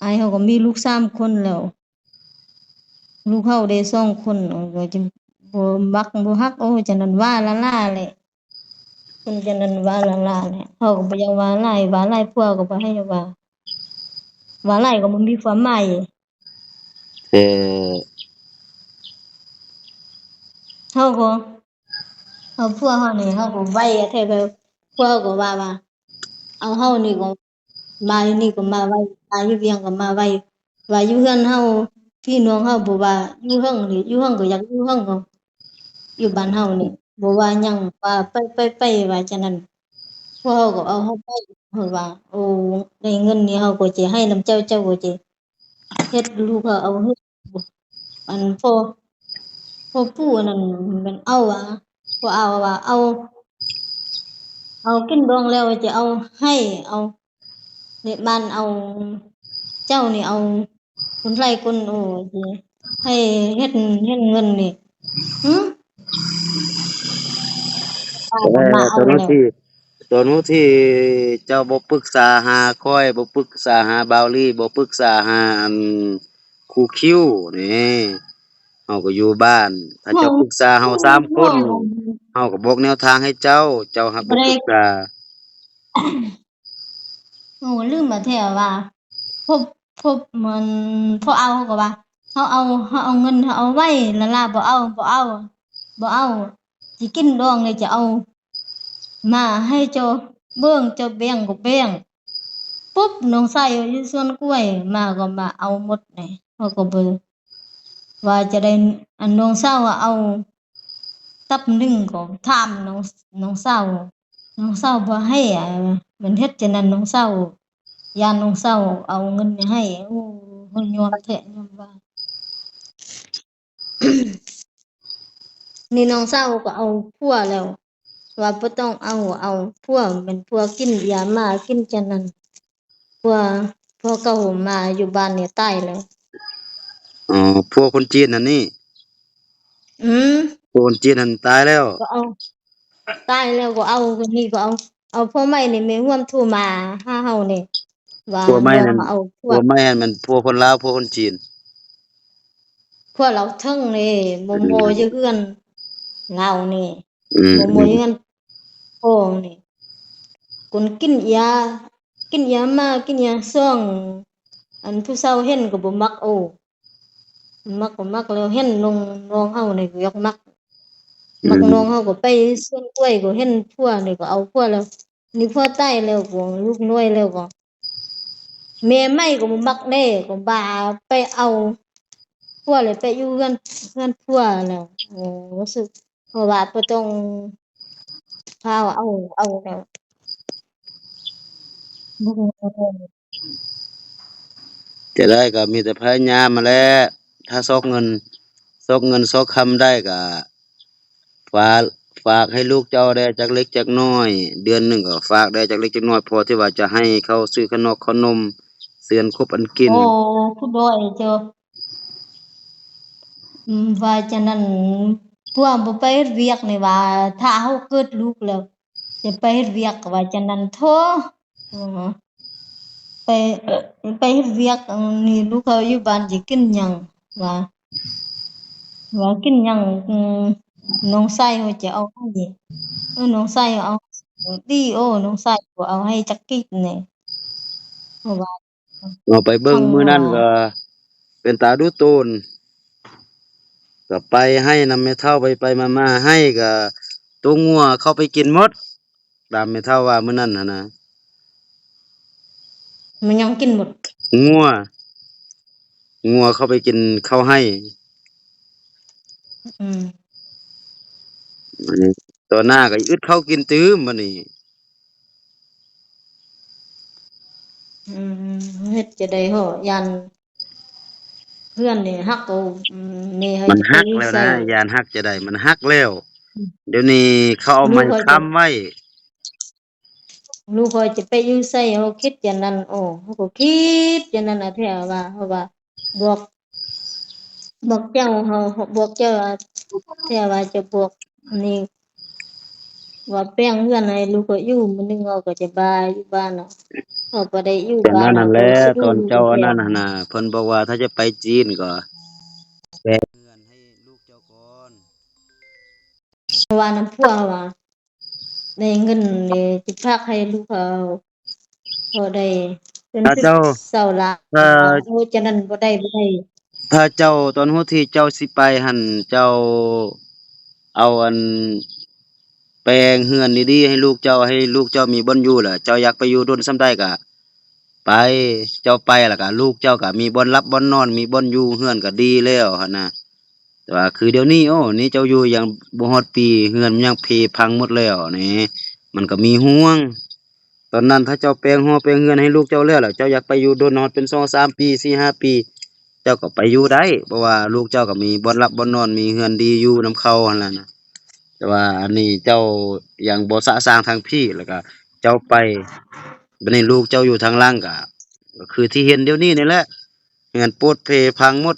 อายเขาก็มีลูก3คนแล้วลูกเขาได้2คนก็จะบ่มักบ่ฮักโอ้จังนั้นว่าละล่าแหละเพิ่นจังนั้นว่าละล่าแหละเขาก็บ่อยากว่าหลายผัวก็บ่ให้ว่าหลายก็บ่มีความหมายแต่เขาก็เขาผัวเขานี่เขาก็ไว้แท้แบบผัวก็ว่าเอาเฮานี่ก็มาอยู่นี่ก็มาไว้มาอยู่เวียงก็มาไว้ว่าอยู่เฮือนเฮาพี่น้องเฮาบ่ว่าอยู่เฮิงนี่อยู่เฮิงก็อยากอยู่เฮิงก็อยู่บ้านเฮานี่บ่ว่าหยังว่าไปว่าจังนั้นพวกเขาก็เอาเฮาไปเพิ่นว่าโอ้ได้เงินนี่เฮาก็สิให้นำเจ้าเจ้าก็สิเฮ็ดลูกเขาเอาเฮ็ดอันพอปู่อันนั้นมันเอาว่าพอเอาว่าเอากินดองแล้วจะเอาให้เอาเนี่ยบ้านเอาเจ้านี่เอาคนไร่คนโอ้สิให้เฮ็ดเงินนี่หือป้าก็มาเอาแล้วตอนนู้นที่ตอนนู้นที่เจ้าบ่ปรึกษาหาข้อยบ่ปรึกษาหาบ่าวลี่บ่ปรึกษาหาอันครูคิวนี่เฮาก็อยู่บ้านถ้าเฮาเจ้าปรึกษาเฮาสามคเฮานเฮาก็บอกแนวทางให้เจ้าเจ้าหักบ่ได้บ่ปรึกษาเฮาก็ลืมว่าแท้ว่าพบพบมันพอเอาเขาก็ว่าเฮาเอาเงินเฮาเอาไว้นั่นล่ะบ่เอาสิกินดองเลยจะเอามาให้เจ้าเบิ่งเจ้าแบ่งก็แบ่ง ปุ๊บน้องชายอยู่สวนกล้วยมาก็มาเอาหมดเลยเขาก็บ่ว่าจะได้อันน้องสาวอะเอาตับหนึ่งก็ถามน้องสาวบ่ให้อะมันเฮ็ดจังนั้นน้องสาวย้านน้องสาวเอาเงินให้โอ้เฮายอมแท้ยอมว่านี่น้องสาวก็เอาผัวแล้วว่าบ่ต้องเอาผัวเป็นผัวกินยามากินจังนั้นผัวผัวเก่ามาอยู่บ้านเนี่ยตายแล้วอ๋อพวกคนจีนอันนี้อืมพวกคนจีนนั่นตายแล้วก็เอา ตายแล้วก็เอาก็นี่ก็เอาพวกไม้นี่แม่ร่วมโทรมาหาเฮานี่ว่าผัวใหม่นั่นน้องเอาพวกผัวใหม่นั่นมันผัวคนลาวผัวคนจีนพวกเราเทิงนี่โมอืโมอยู่มเฮือนเรานี่อืมโมโมอืมอยู่เฮือนพ่อนี่คนกินยามากินยาซ่องอันผู้เฒ่าเห็นก็บ่มักโอ้มักก็มักแล้วเห็นน้องเฮานี่ก็อยากมัก อืมักน้องมเขาก็ไปสวนกล้วยก็เห็นพัวนี่ก็เอาพัวแล้วนี่พัวตายแล้วก็ลูกน้อยแล้วก็แม่ไม่ก็บ่มักแน่ก็บ่าไปเอาพัวเลยไปอยู่เฮือนพัวแล้วโอ้รู้สึกเพราะว่าบ่ต้องพาเอาแล้วบ่จะได้ก็มีแต่พยายามมาแหล้วถ้าซอกเงินซอกเงินซอกคำได้ก็ฝากฝากให้ลูกเจ้าได้จักเล็กจักน้อยเดือนหนึ่งก็ฝากได้จักเล็กจักน้อยพอที่ว่าจะให้เขาซื้อขนมขนมเสือนครบอันกินโอ้ผู้ด้อยเจ้าว่าฉะนั้นพัวบ่ไปเฮ็ดเวียกนี่ว่าถ้าเฮาเกิดลูกแล้วจะไปเฮ็ดเวียกก็ว่าฉะนั้นโธ่อือฮึ ไปไปเฮ็ดเวียกนี่ลูกเขาอยู่บ้านสิกินหยังว่ากินหยังน้องชายเขาจะเอาให้น้องชายเอาดีโอ้น้องชายก็เอาให้จักกินแหน่เพราะว่าเอาไปเบิ่งทั้งมื้อนั้นว่าก็เป็นตาดูโตนก็ไปให้นำแม่เฒ่าไปมาๆให้ก็ตัวงัวเข้าไปกินหมดตามแม่เฒ่าว่ามื้อนั้นน่ะนะมันยังกินหมดงัวงัวเข้าไปกินข้าวให้อืมอันนี้ต่อหน้าก็อึดเข้ากินตื้มบัดนี้อืเฮ็ดจะได้ฮ้อยันเพื่อนนี่ฮักเอานี่ให้มันจะไปฮักแล้วใส่นะยานฮักจะได้มันฮักแล้วเดี๋ยวนี้เขาเอาไม้ลูกเขาจะค้ำไว้ลูกเขาจะไปอยู่ไสเขาคิดอย่างนั้นโอ้เขาก็คิดอย่างนั้นน่ะแท้ว่าเพราะว่าบอกบอกเจ้าเฮาบอกเจ้าแท้ว่าจะบอกนี่ว่าแป้งเฮือนให้ลูกก็อยู่มื้อหนึงเขาก็จะบายอยู่บ้านน่ะเขาบ่ได้อยู่แต่บ้านนั้นนั่นแหละเขาก็สิรู้ตอนเจ้าอันแท้นั้นน่ะนะเพิ่นบอกว่าถ้าจะไปจีนก็แปลเงินให้ลูกเจ้าก่อนเพราะว่าน้ำพัวว่าได้เงินนี่สิฝากให้ลูกเขาพอได้เป็นถ้าเจ้า10,000ล้านถ้าว่าโอ้ฉะนั้นบ่ได้ถ้าเจ้าตอนหั้นที่เจ้าสิไปหั่นเจ้าเอาอันแปลงเฮือนดีๆให้ลูกเจ้าให้ลูกเจ้ามีบ่อนอยู่ล่ะเจ้าอยากไปอยู่โดนส่ำใดก็ไปเจ้าไปแล้วก็ลูกเจ้าก็มีบ่อนหลับบ่อนนอนมีบ่อนอยู่เฮือนก็ดีแล้วหั่นน่ะ แต่ว่าคือเดี๋ยวนี้โอ้นี่เจ้าอยู่ยังบ่ฮอดปีเฮือนมันยังเพพังหมดแล้วนี่มันก็มีห่วงตอนนั้นถ้าเจ้าแปลงหอแปลงเฮือนให้ลูกเจ้าแล้วเจ้าอยากไปอยู่โดนฮอดเป็น2-3ปี4-5ปีเจ้าก็ไปอยู่ได้เพราะว่าลูกเจ้าก็มีบ่อนหลับบ่อนนอนมีเฮือนดีอยู่นำเขาหั่นล่ะนะแต่ว่าอันนี้เจ้ายังบ่สะสางทางพี่แล้วก็เจ้าไปบัดนี้ลูกเจ้าอยู่ทางล่างก็คือที่เห็นเดี๋ยวนี้นี่แหละเฮือนโปดเพพังหมด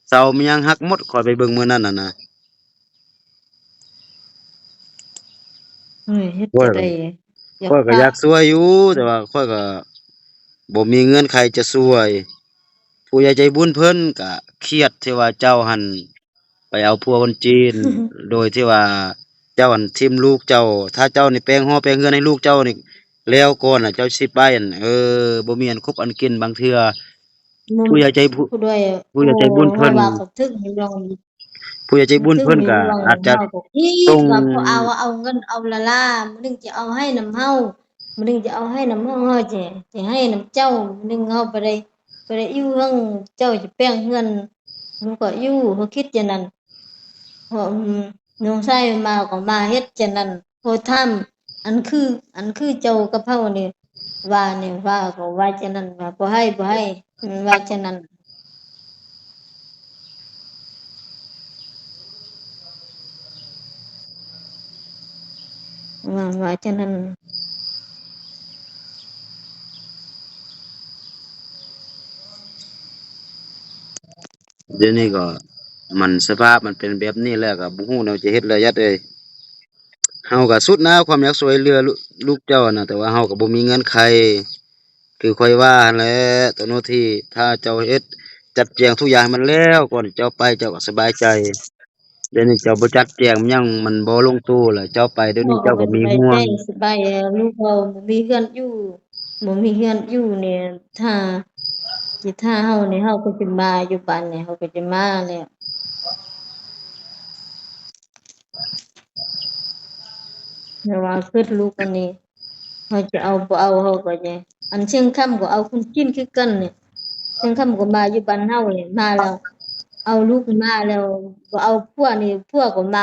เสามันยังหักหมดข้อยไปเบิ่งมื้อนั้นน่ะนะ เฮ้ยเฮ็ดข้อยก็จะได้อยากข้อยก็ฝากอยากช่วยอยู่แต่ว่าข้อยก็บ่มีเงินใครจะช่วยผู้ใหญ่ใจบุญเพิ่นก็เครียดที่ว่าเจ้าหั้นไปเอาผัวคนจีนโดยที่ว่าเจ้าหั้นทิ่มลูกเจ้าถ้าเจ้านี่แปลงฮ้อแปลงเรือนให้ลูกเจ้านี่แล้วก่อนน่ะเจ้าสิไปอั่นบ่มีอันคบอันกินบางเทื่อมันผู้ใหญ่ใจบุผู้ด้วยผู้โอ้ใหญ่ใจบุญเฮาเพิ่นว่าก็ถึงอยู่ดอกผู้ใหญ่ใจบุญถึงเพิ่นก็อยู่ดอกอาจจะเฮาก็คิส่งดว่าพอเอาเงินเอาละล่ามื้อหนึงจะเอาให้นำเฮามื้อหนึงจะเอาให้นำเฮาเฮาจะให้นำเจ้ามื้อหนึงเฮาบ่ได้อยู่เฮิงเจ้าจะแปลงเฮือนมันก็อยู่เฮาคิดอย่างนั้นเพราะน้องชายมาก็มาเฮ็ดจังนั้นโพอถามอันคือเจ้ากับเฮานี่ว่านี่ว่าก็ว่าจังนั้นว่าบ่ให้ว่าจังนั้นว่าจังนั้นเดี๋ยวนี้ก็มันสภาพมันเป็นแบบนี้แล้วก็บ่ฮู้แนวจะเฮ็ดแล้วยัดเอ้ย เฮาก็สุดนะความอยากช่วยเหลือลูกเจ้าน่ะแต่ว่าเฮาก็บ่มีเงินไขคือค่อยว่าหั้นแหละตัวโน้นที่ถ้าเจ้าเฮ็ดจัดแจงทุกอย่างให้มันแล้วก่อนเจ้าไปเจ้าก็สบายใจเดี๋ยวนี้เจ้าบ่จัดแจงมันยังมันบ่ลงตัวแล้วเจ้าไปเดี๋ยวพ่อก็นี้เจ้าก็บ่สบายใจมีห่วงสบายลูกเราบ่มีเฮือนอยู่บ่มีเฮือนอยู่เนี่ยถ้าถ้าเฮานี่เฮาก็สิมาอยู่บ้านนี่เฮาก็จะมาแล้วแต่ว่าคือลูกอันนี้เฮาจะเอาบ่เอาเฮาก็จะอันเชียงค่ำก็เอาคนกินคือกันเนี่ยเชียงค่ำก็มาอยู่บ้านเฮานี่มาแล้วเอาลูกมาแล้วบ่เอาผัวนี่ผัวก็ม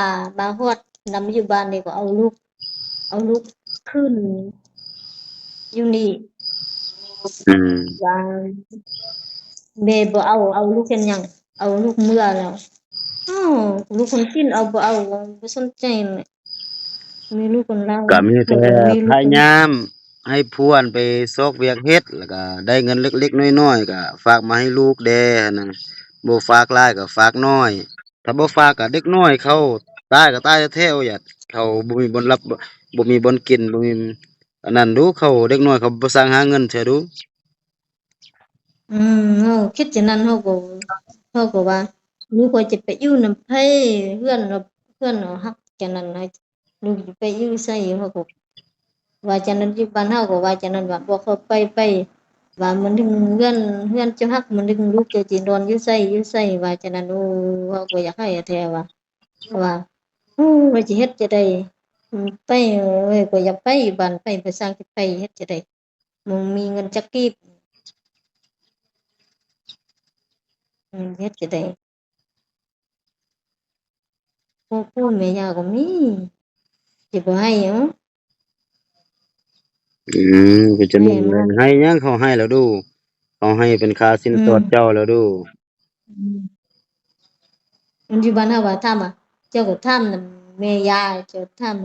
าฮอดนำอยู่บ้านนี่ก็เอาลูกขึ้นอยู่นี่อืมว่าแม่บ่เอาลูกเฮ็ดหยังเอาลูกเมื่อแล้วอ้าวลูกคนกินเอาบ่เอาบ่สนใจเลยมีลูกคนลาวก็มีแต่เขาก็มีพลูกคนยายามให้พวนไปซอกเวียกเฮ็ดแล้วก็ได้เงินเล็กๆน้อยๆก็ฝากมาให้ลูกแด่หั้นน่ะบ่ฝากหลายก็ฝากน้อยถ้าบ่ฝากก็เด็กน้อยเขาตายก็ตายแท้ๆเอาหยัดเขาบ่มีบ่อนรับบ่มีบ่อนกินบ่มีอันนั้นดูเขาเด็กน้อยเขาบ่สร้างหาเงินเทื่อดูเฮาคิดจังนั้นเฮาก็ว่าลูกข้อยจะไปอยู่นำไผเฮือนเราฮักจังนั้นนะลูกจะไปอยู่ไสเฮาก็ว่าจังนั้นอยู่บ้านเฮาก็ว่าจังนั้นว่าบ่เข้าไปว่ามันถึงเฮือนเจ้าฮักมันถึงลูกเจ้าสินอนอยู่ไสว่าจังนั้นโอ้เฮาก็อยากให้แท้ว่าว่าสิเฮ็ดจะได้ไปเอ้ยก็อยากไปบ้านไปไปสร้างสิไปเฮ็ดจะได้บ่มีเงินจักกีบเฮ็ดจะได้พ่อแม่ย่าก็มีสิบ่ให้เหรออืก็จะให้นั่นแหมาละให้หยังเขาให้แล้วดูเขาให้เป็นค่าสินอืมสอดเจ้าแล้วดูอืมมันอยู่บ้านเฮาว่าถามว่าเจ้าก็ถามนำแม่ย่าเจ้าถาม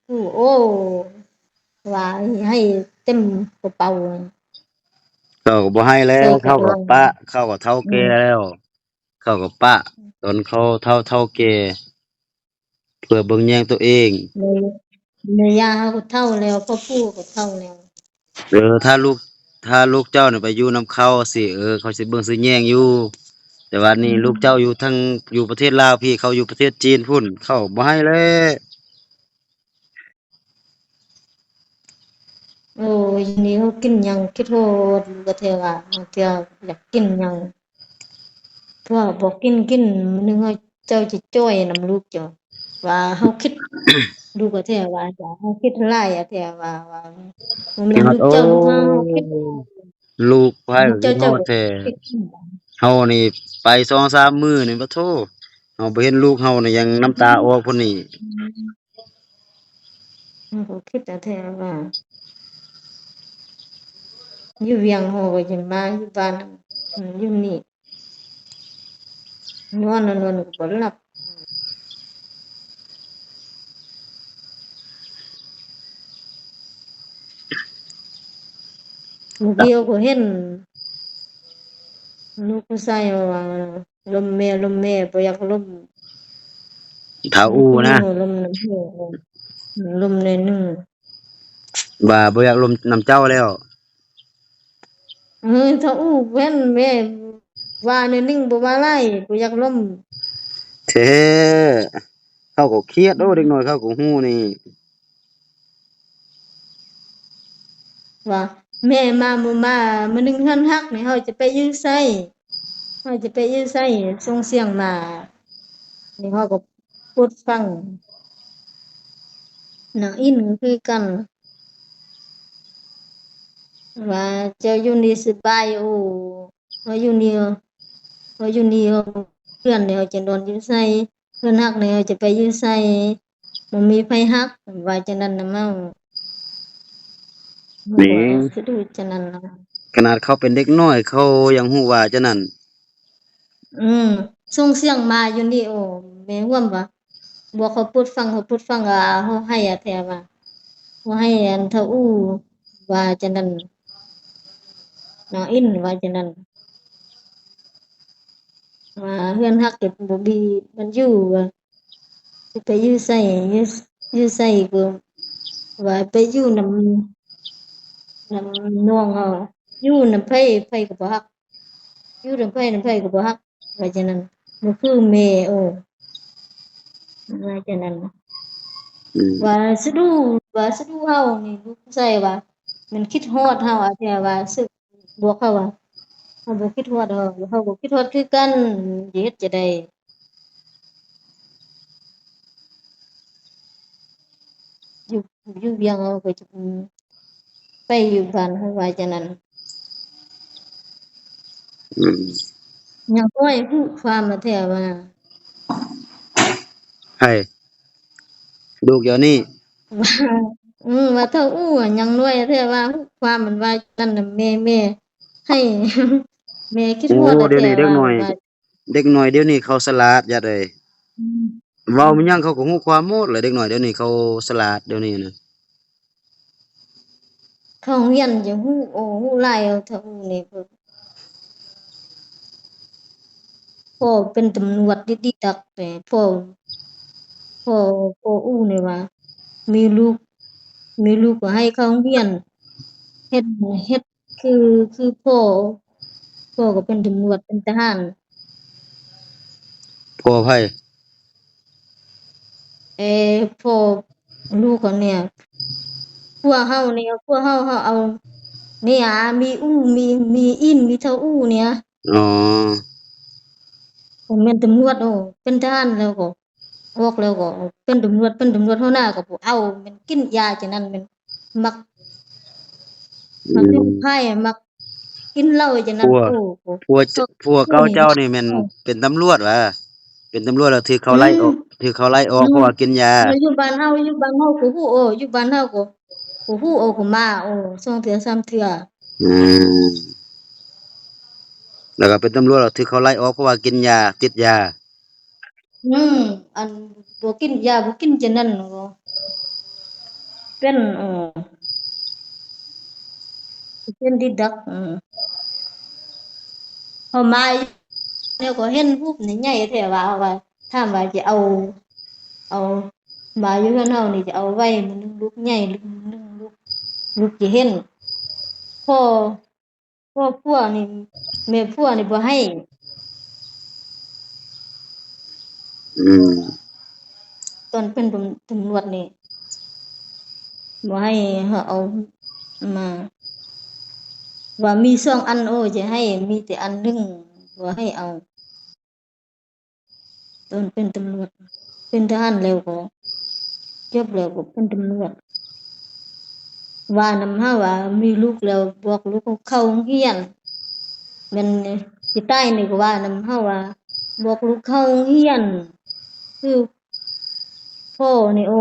ผู้โอ้ว่าให้เต็มกระเป๋าเขาก็บ่ให้แล้ใส่วเขากระดองก็ปะเขาก็เฒ่าอืแก่มแล้วเขาก็ปะตอนเขาเฒ่าแก่เพื่อเบิ่งแยงตัวเองแม่แม่ย่าเขาก็เฒ่าแล้วพ่อปู่ก็เฒ่าแล้วถ้าลูกเจ้าน่ะไปอยู่นำเขาสิเขาสิเบิ่งสิแยงอยู่แต่ว่าอืนี่ลูกเจ้ามอยู่ประเทศลาวพี่เขาอยู่ประเทศจีนพุ่นเขาบ่ให้แล้วโอ้ยเดี๋ยวนี้เขากินหยังคิดฮอดก็แท้ว่าบางเทื่ออยากกินหยังเพราะว่าบ่กินมื้อหนึ่งเขาเจ้าสิจ้อยนำลูกเจ้าว่าเขาคิดลูกก็แท้ว่าจ้ะเขาคิดหลายอะแท้ว่าบ่แม่นลูกคิดฮอดโอ้เจ้าลูกเฮาคิดลูกไผลูกก็คิดฮเจ้าเจ้าก็อดแท้คิดเฮานี่ไป2-3มื้อนี่ปะโถเฮาบ่เห็นลูกเฮานี่ยังน้ำตาออกพุ่นนี่อืมเขาก็คิดอะแท้ว่าอยู่เวียงเขาก็สิมาอยู่บ้านอยู่นี่นอนก็บ่หลับ เมื่อกี้เขาก็เห็นลูกผู้ชายว่าลมแม่บ่อยากลมถ้าอู้ผู้หญินะงก็ลมน้ำแม่ลมหน่อยหนึ่งว่าบ่อยากลมน้ำเจ้าแล้วถ้าอู้เว้นแม่ว่าหน่อยหนึ่งบ่ว่าไรบ่อยากลมแท้เขาก็เครียดโอ้เด็กน้อยเขาก็ฮู้นี่ว่าแม่มาบ่มามื้อหนึ่งเฮือนฮักนี่เฮาจะไปอยู่ไสเฮาจะไปอยู่ไสส่งเสียงมานี่เฮาก็พูดฟังนางอิ้นก็คือกันว่าเจ้าอยู่นี่สบายโอ้เฮาอยู่นี่ เขาอยู่นี่เขาเพื่อนเนี่ยเขาจะนอนอยู่ไสเพื่อนฮักเนี่ยเขาจะไปอยู่ไสบ่มีไผฮักว่าจังนั้นน่ะมั่งเขานี่ก็คิดว่าจังนั้นล่ะขนาดเขาเป็นเด็กน้อยเขายังฮู้ว่าจังนั้นอืมส่งเสียงมาอยู่นี่โอ้แม่ร่วมว่าบอกเขาพูดฟังว่าเขาให้อะแท้ว่าเขาให้อันเท่าอู้ว่าจังนั้นน้องอิ้นว่าจังนั้นว่าเฮือนฮักเก็บบ่มีมันอยู่ว่าสิไปอยู่ไสอยู่ อยู่ไสก็ว่าไปอยู่นำน้องเฮาอยู่นำไผก็บ่ฮักอยู่นำไผก็บ่ฮักว่าจังนั้นบ่คือแม่ว่าจังนั้นอืมว่าสะดุเฮานี่ลูกไสว่ามันคิดฮอดเฮาอะแต่ว่าสึกบอกเขาว่าเฮาบ่คิดฮอดเฮาก็คิดฮอดคือกันสิเฮ็ดจั่งใดอยู่อยู่เวียงเฮาก็จะไปอยู่บ้านเฮาว่าจังนั้น อืมยังน้อยฮู้ความมาแท้ว่า ให้ลูกเดี๋ยวนี้ว่าว่าเท่าอู้อะยังน้อยแท้ว่าฮู้ความมันว่านั่นน่ะแม่ให้แม่คิดโอ้ฮอดอะเดี๋ยวแท้นี้เด็กน้อยว่ามันว่าเด็กน้อยเดี๋ยวนี้เขาฉลาดญาติเอ้ยอืมเว้าอืมมันยังเขาก็ฮู้ความหมดแหละเด็กน้อยเดี๋ยวนี้เขาฉลาดเดี๋ยวนี้น่ะเข้าโรงเรียนจะฮู้โอ้ฮู้หลายเอาเท่าอู้นี่เพิ่นพ่อเป็นตำรวจดีๆดักแต่พ่อพ่ออู้นี่ว่ามีลูกมีลูกก็ให้เข้าโรงเรียนเฮ็ดเฮ็ดคือคือพ่อก็เป็นตำรวจเป็นทหารพ่อไผพ่อลูกเขาเนี่ยพวกเฮาเอาเนี่ยมีอู้มีอิ้นมีเท่าอู้เนี่ยอ๋อบ่แม่นตำรวจเป็นทหารแล้วก็ออกแล้วก็เป็นตำรวจหัวหน้าก็บ่เอามันกินยาจังนั้นมันมักอืมักเล่นไพ่มมักกินเหล้าจังนั้นผัวโอ้โฮผัวจก็ผัวอู้นี่เก่าเจ้านี่แม่นเป็นตำรวจหว่าเป็นตำรวจแล้วถูกเขาอืมไล่ออกถูกเขาไล่อออืมกเพราะว่ากินยาอยู่บ้านเฮาก็ฮู้อยู่บ้านเฮาก็ฮู้ก็มา2เทื่อ3เทื่ออืมแล้วก็เป็นตำรวจแล้วถูกเขาไล่ออกเพราะว่ากินยาติดยาอืมอันบ่กินยาบ่กินจังนั้นก็เป็นเป็นดีดักพอมาแล้วก็เห็นรูปนี่ใหญ่แท้ว่าถามว่าจะเอามาอยู่เฮือนเฮานี่จะเอาไว้มื้อหนึ่งลูกใหญ่มื้อหนึ่งลูกจะเห็นพ่อผัวนี่แม่ผัวนี่บ่ให้อืมตอนเป็นตำรวจนี่บ่ให้เฮาเอามาว่ามี2อันจะให้มีแต่อันหนึ่งบ่ให้เอาตอนเป็นตำรวจเป็นทหารแล้วก็จบแล้วก็เป็นตำรวจ ว่านำเฮาว่ามีลูกแล้วบอกลูกเขาเข้าโรงเรียนแม่นสิใต้นี่ก็ว่านำเฮาว่าบอกลูกเข้าโรงเรียนคือพ่อนี่อื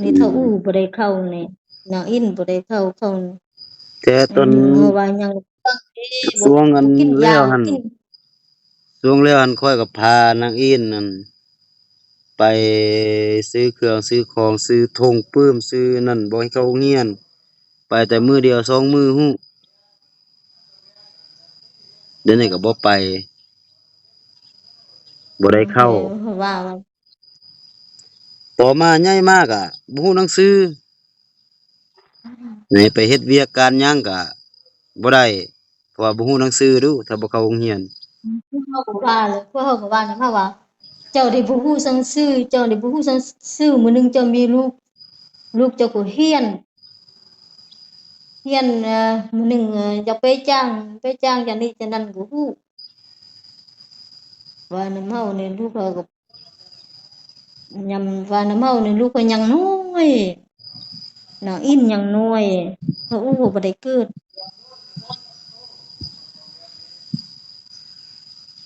นี่เท่าอู้มบ่ได้เข้านี่นางอิ้นบ่ได้เข้าแต่ตอนเฮาว่ายังฟังบ่ช่วงอันกินยาแล้วหั่นบ่กินช่วงแล้วหั่นข้อยก็พานางอิ้นนั่นไปซื้อเครื่องซื้อของซื้อธงปื้มซื้อนั่นบ่ให้เข้าโรงเรียนไปแต่มื้อเดียวสองมื้อฮู้เดี๋ยวนี้ก็บ่ไปบ่ได้เข้าเฮาว่าต่อมาใหญ่มากอะบ่ฮู้หนังสือไหนไปเฮ็ดเวียกการหยังก็บ่ได้เพราะว่าบ่ฮู้หนังสือดูถ้าบ่เข้าโรงเรียนพวกเฮาก็ว่านำเฮาว่าเจ้านี่บ่ฮู้ซังซื่อเจ้านี่บ่ฮู้ซังซื่อมื้อหนึ่งเจ้ามีลูกเจ้าก็เฮียนมื้อหนึ่งจะไปจ้างอย่างนี้จะนั่นก็ฮู้ว่านำเฮานี่ลูกเขาก็ยำว่านำเฮานี่ลูกก็ยังน้อยนางอิ้นยังน้อยเขาอู้บ่ได้เกิด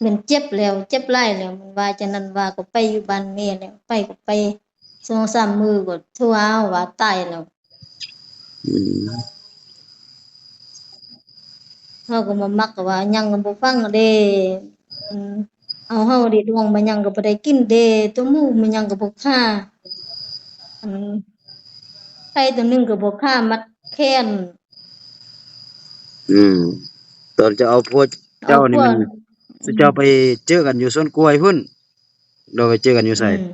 มันเจ็บแล้วเจ็บหลายแล้วมันว่าจังนั้นว่าก็ไปอยู่บ้านแม่แล้วไปก็ไป2-3มื้อก็โทรหาว่าตายแล้วอืมเฮาก็มามักก็ว่ายังก็บ่ฟังเด้อืมเอาเฮาดิดวงมายังก็บ่ได้กินเด้ตัวหมูมันยังก็บ่ฆ่าอันไก่ตัวหนึ่งก็บ่ฆ่ามัดแขนอืมตอนจะเอาพวกเอาพวกเจ้านี่มันสิเจ้าไปเจอกันอยู่สวนกล้วยพุ่นเราไปเจอกันอยู่ไสอืม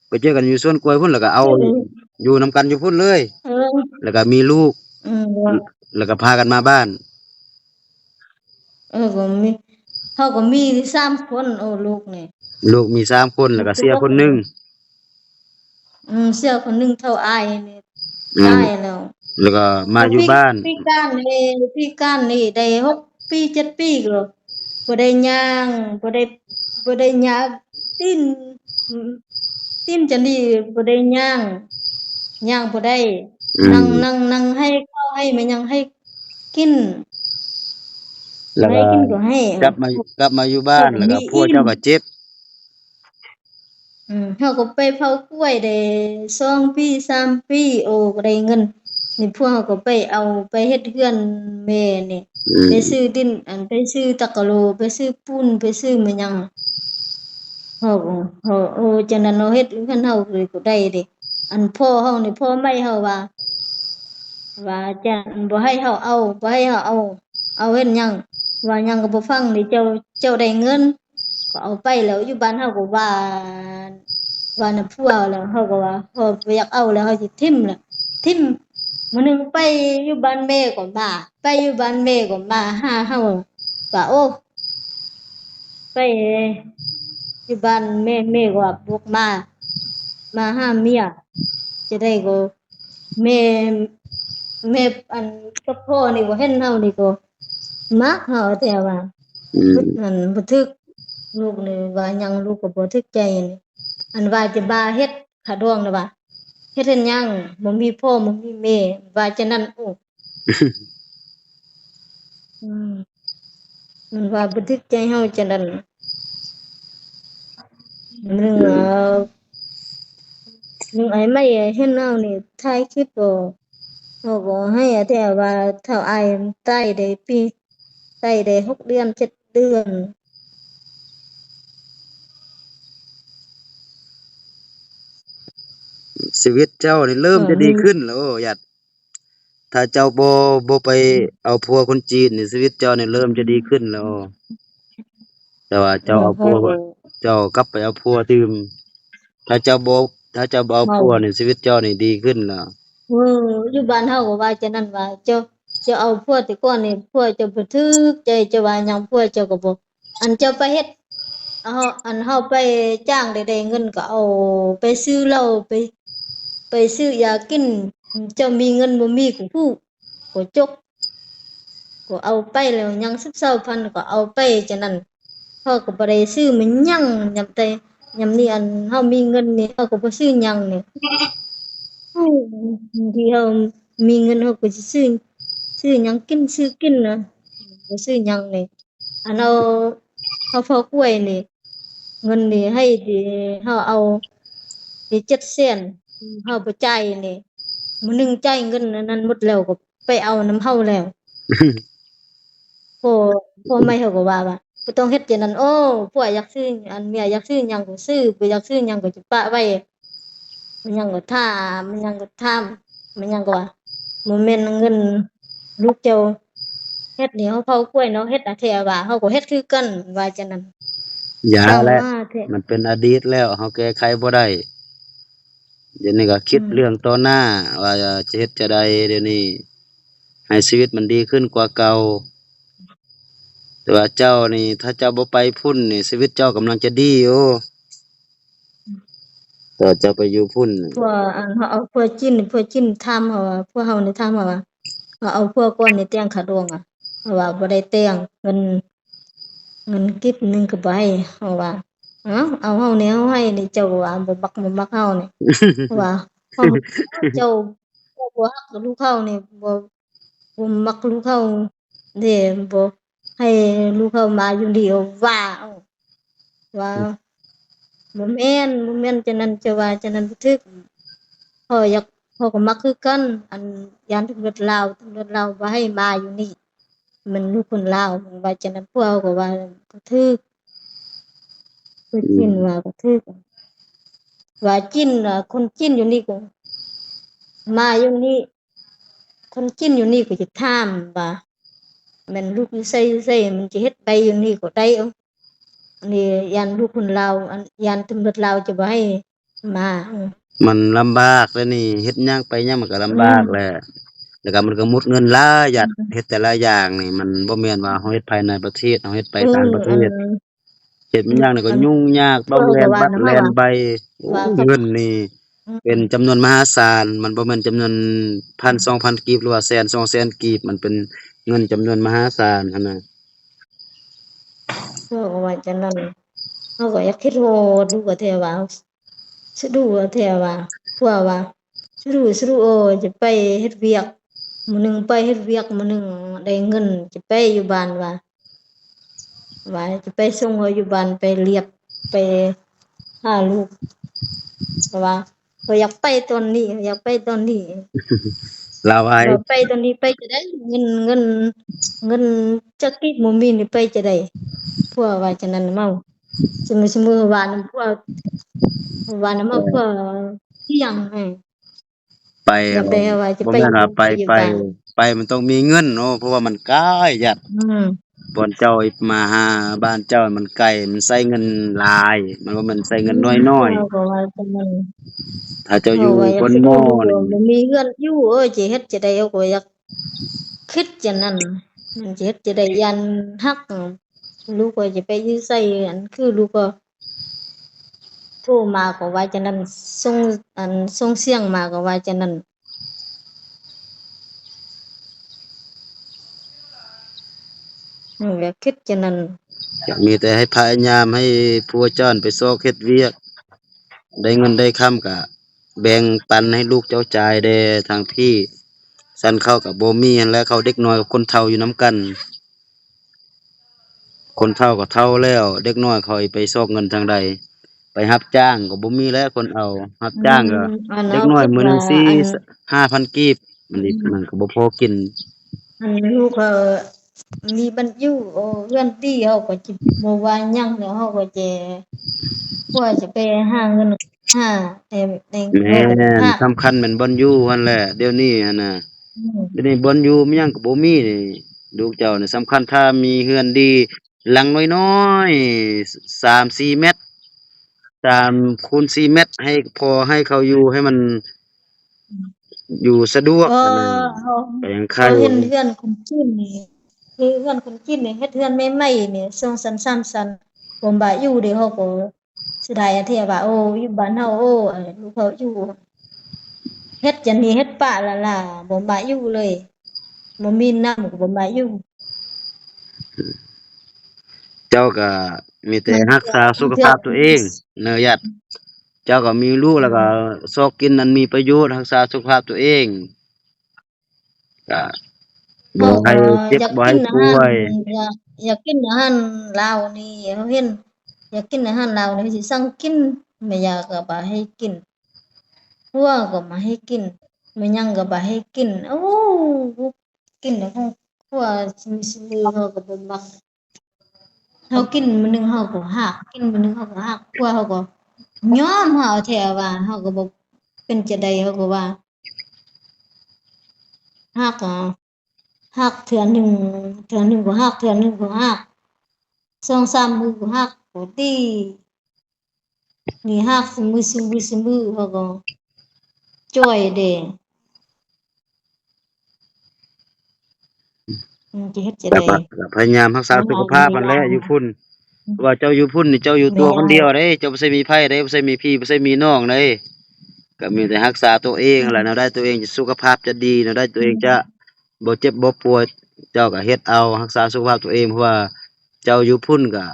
ไปเจอกันอยู่สวนกล้วยพุ่นแล้วก็เอาเอออยู่นำกันอยู่พุ่นเลยเออแล้วก็มีลูกว่าแล้วก็พากันมาบ้านก็มีเขาก็มี3 คนโอ้ลูกนี่ลูกมี3 คนแล้วก็เสียคนหนึ่งเสียคนหนึงเท่าอ้ายนี่อืมตายแล้วแล้วก็มาก็พี่อยู่บ้านพี่ก้านนี่พี่ก้านนี่ได้6 ปี 7 ปีแล้วบ่ได้ย่างบ่ได้ย่างตีนอืมตีนจะนี่บ่ได้ย่างบ่ได้อืมนั่งให้ข้าวให้มันยังให้กินแล้วก็ให้กินก็ให้กลับมากลับมาอยู่บ้าเขาก็นแล้วก็มีอิ่ม ผัวเจ้าก็เจ็บ เขาก็ไปเผากล้วยได้2 ปี 3 ปีโอ้ก็ได้เงินนี่พวกเขาก็ไปเอาไปเฮ็ดเรือนแม่นี่อืไปซื้อมดินไปซื้อตะกะโลไปซื้อปูนไปซื้อมาหยังเขาก็โอ้ฉะนั้นเราเฮ็ดเรือนเฮาเลยก็ได้เดะพ่อเฮานี่พ่อใหม่เฮาว่าจะบ่ให้เฮาเอาบ่ให้เฮาเอาเฮ็ดหยังว่าหยังก็บ่ฟังนี่เจ้าได้เงินก็เอาไปแล้วอยู่บ้านเฮาก็ว่าน่ะผัวแล้วเฮาก็ว่าเฮาบ่อยากเอาแล้วเฮาสิทิ่มแหละทิ่มมื้อหนึ่งไปอยู่บ้านแม่ก็มาไปอยู่บ้านแม่ก็มาหาเฮาว่าโอ้ไปอยู่บ้านแม่ก็ว่าบอกมาหาเมียจะได้ก็แม่แม่กับพ่อนี่บ่เห็นเฮานี่ก็มักเฮาแต่ว่าอืมบ่ถึกลูกนี่ว่าหยังลูกก็บ่ถึกใจนี่ว่าจะบาเฮ็ดขาดองน่ะว่าเฮ็ดหยังบ่มีพ่อบ่มีแม่ว่าจะนั้นโอ้อืมมันว่าบ่ถึกใจเฮาจะนั้นเรื่องไอ้ไม่เห็นเฮานี่ถ่ายคลิปบ่เขาก็ให้แต่ว่าเท่าอ้ายตายได้ตายได้6 เดือน 7 เดือนชีวิตเจ้านี่เริ่มจะดีมีขึ้นแล้วญาติถ้าเจ้าบ่ไปเอาผัวคนจีนนี่ชีวิตเจ้านี่เริ่มจะดีขึ้นแล้วแต่ว่าเจ้าเอาผัวเขาก็เจ้ากลับไปเอาผัวตื่มถ้าเจ้าบ่ถ้าเจ้าบ่เอาเฮา ผัวนี่ชีวิตเจ้านี่ดีขึ้นแล้วเออยู่บ้านเฮาก็ว่าจังนั้นว่าเจ้าเอาผัวแต่ก่อนนี่ผัวเจ้าบ่ถูกใจเจ้าว่าหยังผัวเจ้าก็บ่เจ้าไปเฮ็ดเฮาไปจ้างได้เงินก็เอาไปซื้อเหล้าไปซื้อยากินเจ้ามีเงินบ่มีก็ฮู้ก็จกก็เอาไปแล้วยัง10-20,000ก็เอาไปจังนั้นเฮาก็บ่ได้ซื้อมันหยังยามแต่ยามนี้เฮามีเงินนี่เฮาก็บ่ซื้อหยังนี่ บางทีเรามีเงินเราก็สิซื้อหยังกินซื้อกินนะบ่ซื้อหยังนี่เราพอกล้วยนี่เงินนี่ให้ที่เราเอาที่700,000เราบ่จ่ายนี่มื้อหนึ่งจ่ายเงินอันนั้นหมดแล้วก็ไปเอานำเราแล้วพ่อพ่อใหม่เขาก็ว่าบ่ต้องเฮ็ดจังนั้นโอ้ผัวอยากซื้อเมียอยากซื้อหยังก็ซื้อบ่อยากซื้อหยังก็จะปะไว้มันหยังก็ท่ามันหยังก็ทำมันหยังก็ว่าบ่แม่นเงินลูกเจ้าเฮ็ดนี่เขาเผากล้วยเนาะเฮ็ดแท้ว่าเขาก็เฮ็ดคือกันว่าจังนั้นอย่าสร้างแล้วมาแท้มันเป็นอดีตแล้วเฮาแก้ไขบ่ได้เดี๋ยวนี้ก็คิดเรื่องอืมต่อหน้าว่าจะเฮ็ดจะใดเดี๋ยวนี้ให้ชีวิตมันดีขึ้นกว่าเก่า แต่ว่าเจ้านี่ถ้าเจ้าบ่ไปพุ่นนี่ชีวิตเจ้ากำลังจะดีอยู่แต่เจ้าไปอยู่พุ่นน่ะพวกเขาเอาพวกจิ้นถามเขาว่าพวกเฮานี่ถามเขาว่าเขาเอาพวกก่อนนี่แต่งขาดองเขาว่าบ่ได้แต่งเงินกิ๊บหนึ่งก็บ่ให้เขาว่าเอาเฮานี่เฮาให้นี่เจ้าก็ว่าบ่มักเฮานี่เพราะว่าเฮาเจ้าบ่ฮักลูกเขานี่บ่มักลูกเขาเด้บ่ให้ลูกเขามาอยู่นี่ว่าเอาว่าบ่แม่นจังนั้นจะว่าจังนั้นบ่ถูกพ่ออยากพ่อก็มักคือกันย้านตำรวจลาวบ่ให้มาอยู่นี่มันลูกคนลาวมันว่าจังนั้นพวกเราก็ว่าก็ถูกคืออืมจิ้นว่าก็ถูกว่าจิ้นคนจิ้นอยู่นี่ก็มาอยู่นี่คนจิ้นอยู่นี่ก็จะถามว่าแม่นลูกอยู่ไสมันจะเฮ็ดไปอยู่นี่ก็ได้เอาอันนี้ย้านลูกคนลาวย้านตำรวจลาวจะบ่ให้ มามันลำบากแล้วนี่เฮ็ดหยังไปหยังมันก็อืลำบากแหละมแล้วก็มันก็หมดเงินหลายหยัดอืมเฮ็ดแต่ละอย่างนี่มันบ่แม่นว่าเฮาเฮ็ดภายในประเทศเฮาเฮ็ดไปเออต่างประเทอันศเฮ็ดมันหยังนี่ก็อันยุ่งยากต้องเพื่อก็ว่าแล่นบักนำเฮาว่าแล่นใบโอ้ว่ากับเงินนี่อืเป็นมจำนวนมหาศาลมันบ่แม่นจำนวนพันสองพันกีบหรือว่าแสนสองแสนกีบมันเป็นเงินจำนวนมหาศาลหั้นน่ะเพื่อก็ว่าจังนั้นเฮาก็อยากคิดโฮดดูก็แท้ว่าสิดูก็แท้ว่าเพื่อว่าสิดูโอ้จะไปเฮ็ดเวียกมื้อหนึงไปเฮ็ดเวียกมื้อหนึงได้เงินจะไปอยู่บ้านว่าจะไปส่งเขาอยู่บ้านไปเรียกไปหาลูกเพราะว่าเขาอยากไปตอนนี้อยากไปตอนนี้ ลาวายไปตอนนี้ไปจะได้เงินจักกี้บ่มีนี่ไปจะได้พวกว่าฉะนั้นเมาสมมุติว่านำพวกว่านำมาพวกเที่ยงไปอย่าไปว่าจะบ่ไปแม่นว่าไปไปอยู่บ้านไปมันต้องมีเงินเนาะเพราะว่ามันไกลหยัด อืมบ่อนเจ้ามาหาบ้านเจ้ามันไกลมันใช้เงินหลายมันบ่แม่นใช้เงินน้อยเราก็ว่าฉะนั้นๆถ้าเจ้าอยู่เราว่าอยากสิบนหม้อดูนี่ว่าบ่มีเงินอยู่จะเฮ็ดจะได้เขาก็อยากคิดจังนั้นมันจะเฮ็ดจะได้ยันฮักลูกก็จะไปอยู่ไสอันคือลูกก็ โทรมาก็ว่าจังนั้นส่งส่งเสียงมาก็ว่าจังนั้นก็คิดจังนั้นก็มีแต่ให้พยายามให้ผัวเจ้านั่นไปซอกเฮ็ดเวียกได้เงินได้ค่ำก็แบ่งปันให้ลูกเจ้าจ่ายแด่ทางพี่ซั้นเขาก็บ่มีหั้นแหล้วเขาเด็กน้อยกับคนเฒ่าอยู่นำกันคนเฒ่าก็เฒ่าแล้วเด็กน้อยเขาสิไปซอกเงินทางใดไปรับจ้างก็บ่มีแล้วคนเอารับอืจ้างก็อันเด็กน้อยเอาคิดว่ามื้อหนึ่งสี่อัน5,000กีบมันก็บ่พอกิน ลูกเขามีบรรยุโอ้เรือนตี้เขาก็จิบ่ว่าหยังแล้วเขาก็จะกว่าจะไปหาเงินหาแต่แต่แม่เขาก็นหาสำคัญแม่นบ่อนอยู่หั่นแหละเดี๋ยวนี้หั่นน่ะอืมเดี๋ยวนี้บ่อนอยู่มันหยังก็บ่มีนี่ลูกเจ้านี่สำคัญถ้ามีเรือนดีหลังน้อยๆ3-4เมตร3 x 4เมตรให้พอให้เขาอยู่ให้มันอยู่สะดวกก็หั่นน่ะเขาก็ยังไคเขาเห็นเรือนคนจีนนี่คือเรือนคนจีนนี่เฮ็ดเรือนใหม่ๆนี่2ชั้น3ชั้นผมว่าอยู่เดี๋ยวเขาก็เสียดายอะที่ว่าโอ้อยู่บ้านเฮาโอ้ลูกเขาอยู่เฮ็ดจังนี้เฮ็ดป่าละล่ะบ่มาอยู่เลยบ่มีน้ำก็บ่มาอยู่เจ้าก็มีแต่มันรักษาสุขภาพตัวเองเนาะญาติเจ้าก็มีลูกแล้วก็ซอกกินอันมีประโยชน์รักษาสุขภาพตัวเองก็บ่เขาให้ก็เจ็บอยากบ่ให้กินอาหารป่วย อยากกินอาหารลาวนี่เขาเห็นอยากกินอาหารลาวนี่สิสั่งกินไม่อยากก็บ่ให้กินผัวก็บ่ให้กินไม่หยังก็บ่ให้กินโอ้กินแล้วผัวสิเขาก็บ่มัก เขากินมื้อหนึ่งเขาก็หักกินมื้อหนึ่งเขาก็หักกลัวเขาก็ยอมเขาแท้ว่าเขาก็บ่เป็นจั่งใดเขาก็ว่าหักก็หักเทื่อหนึ่งก็หักเทื่อหนึ่งก็หัก2-3มื้อก็หักก็ดีนี่หักซุมื้อเขาก็จ้อยเด้จะเฮ็ดจั่งใดก็พยายามรักษาบ่สุขหาก็ไม่ภาพนั่นแหละอยู่พุ่นว่าเจ้าอยู่พุ่นนี่เจ้าอยู่ได้เอาตัวคนเดียวเด้เจ้าบ่ใช่มีไผเด้บ่ใช่มีพี่บ่ใช่มีน้องเด้ก็มีแต่รักษาตัวเองนั่นแหละแนวใดตัวเองจะสุขภาพจะดีแนวใดตัวเองจะบ่เจ็บบ่ป่วยเจ้าก็เฮ็ดเอารักษาสุขภาพตัวเองเพราะว่าเจ้าอยู่พุ่นก็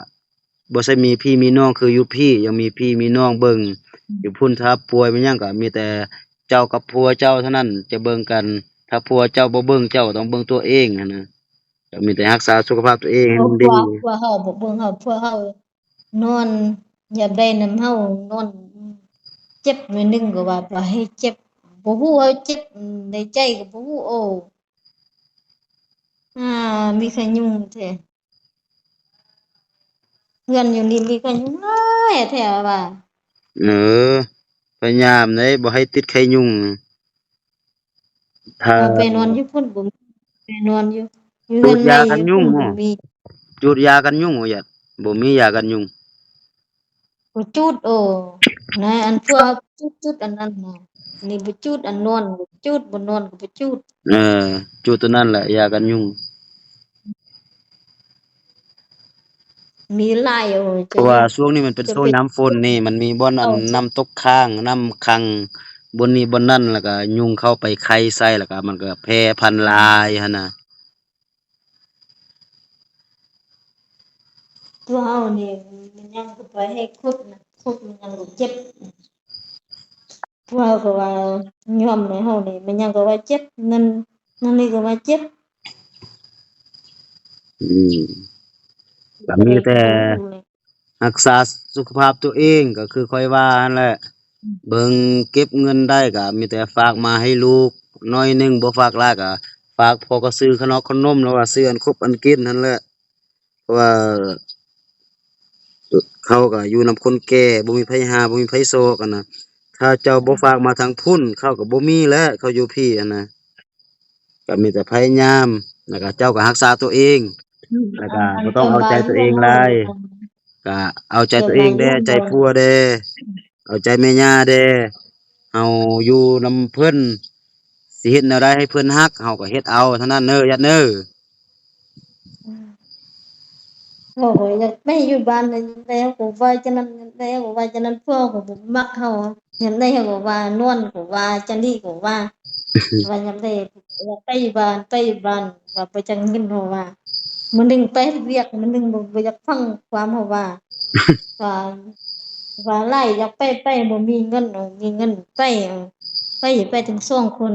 บ่ใช่มีพี่มีน้องคืออยู่พี่ยังมีพี่มีน้องเบิ่งอยู่พุ่นถ้าป่วยมันหยังก็มีแต่เจ้ากับผัวเจ้าเท่านั้นจะเบิ่งกันถ้าผัวเจ้าบ่เบิ่งเจ้าก็ต้องเบิ่งตัวเองหั้นนะ ก็มีแต่รักษาสุขภาพตัวเองให้มันดีกลัวเฮาบ่เบิ่งเฮาเพื่อเฮานอนยามใดนำเฮานอนเจ็บมื้อหนึ่งก็ว่าบ่ให้เจ็บบ่ฮู้ว่าเจ็บในใจก็บ่ฮู้โอ้อามีไข้ยุงแท้เฮือนอยู่นี่มีไข้ยุงหลายแท้ว่าเออพยายามเด้บ่ให้ติดไข้ยุงถ้าเอาไปนอนอยู่พุ่นบ่มีไปนอนอยู่จูเฮือนใหม่ดยากันอยู่พุ่นยุงบ่บ่มีจูดยากันยุงบ่ญาติบ่มียากันยุง บ่จุดโอ้นายอันพวกจุดอันนั้นน่ะนี่บ่จุดอันนอนบ่จุดบ่นอนก็บ่จุดเออจุดตัวนั้นแหละยากันยุงมีหลายโอ้เพราะว่าช่วงนี้มันเป็นจะเป็นช่วงน้ำฝนนี่มันมีบ่อนอัเอานน้ำตกค้างน้ำขังบนนี้บนนั้นแล้วก็ยุงเข้าไปไข่ใส่แล้วก็มันก็แพร่พันธุ์หลายหั่นน่ะตัวเฮานี่มันยังก็ไปให้ครบนะครบมันยังบ่เจ็บพวกเฮาก็ว่ายอมในเฮานี่มันยังก็ว่าเจ็บนั่นนี่ก็ว่าเจ็บอืมก็อะไรมีแต่ก็บ่รู้เลยรักษาสุขภาพตัวเองก็คือค่อยว่าหั่นแหละเบิ่งเก็บเงินได้ก็มีแต่ฝากมาให้ลูกน้อยหนึงบ่ฝากหลายก็ฝากพอก็ซื้อขนมแล้วว่าซื้ออันครบอันกินนั่นแหละเพราะว่าเขาก็อยู่นำคนแก่บ่มีไผหาบ่มีไผโซกันน่ะถ้าเจ้าบ่ฝากมาทางพุ่นเขาก็บ่มีแล้วเขาอยู่พี่อะนะก็มีแต่พยายามแล้วก็เจ้าก็รักษาตัวเองแล้วก็อันบ่ต้องเจ้าเอาใจตัวเอบาเฮือนงหลายเฮานี่ก็เอาใจเจ้าตัวเองแด่บาเฮือนใจบ่ผัวแด่เอาใจแม่ย่าแด่เฮาอยู่นำเพิ่นสิเฮ็ดแนวใดให้เพิ่นรักเฮาก็เฮ็ดเอาเท่านั้นเด้อญาติเด้อ โอ้โฮอยากไปอยู่บ้านแล้วก็ว่าจังนั้นแล้วก็ว่าจังนั้นพวกก็บ่มักเฮายามใดเฮาก็ว่านอนก็ว่าจังนี้ก็ว่า ว่ายามใดอยากไปอยู่บ้านว่าไปจังเงินเฮาว่ามื้อหนึ่งไปเฮ็ดเวียกมื้อหนึ่งบ่อยากฟังความเฮาว่าว่าว่าหลายอยากไปบ่มีเงินมีเงินไปไปถึง2คน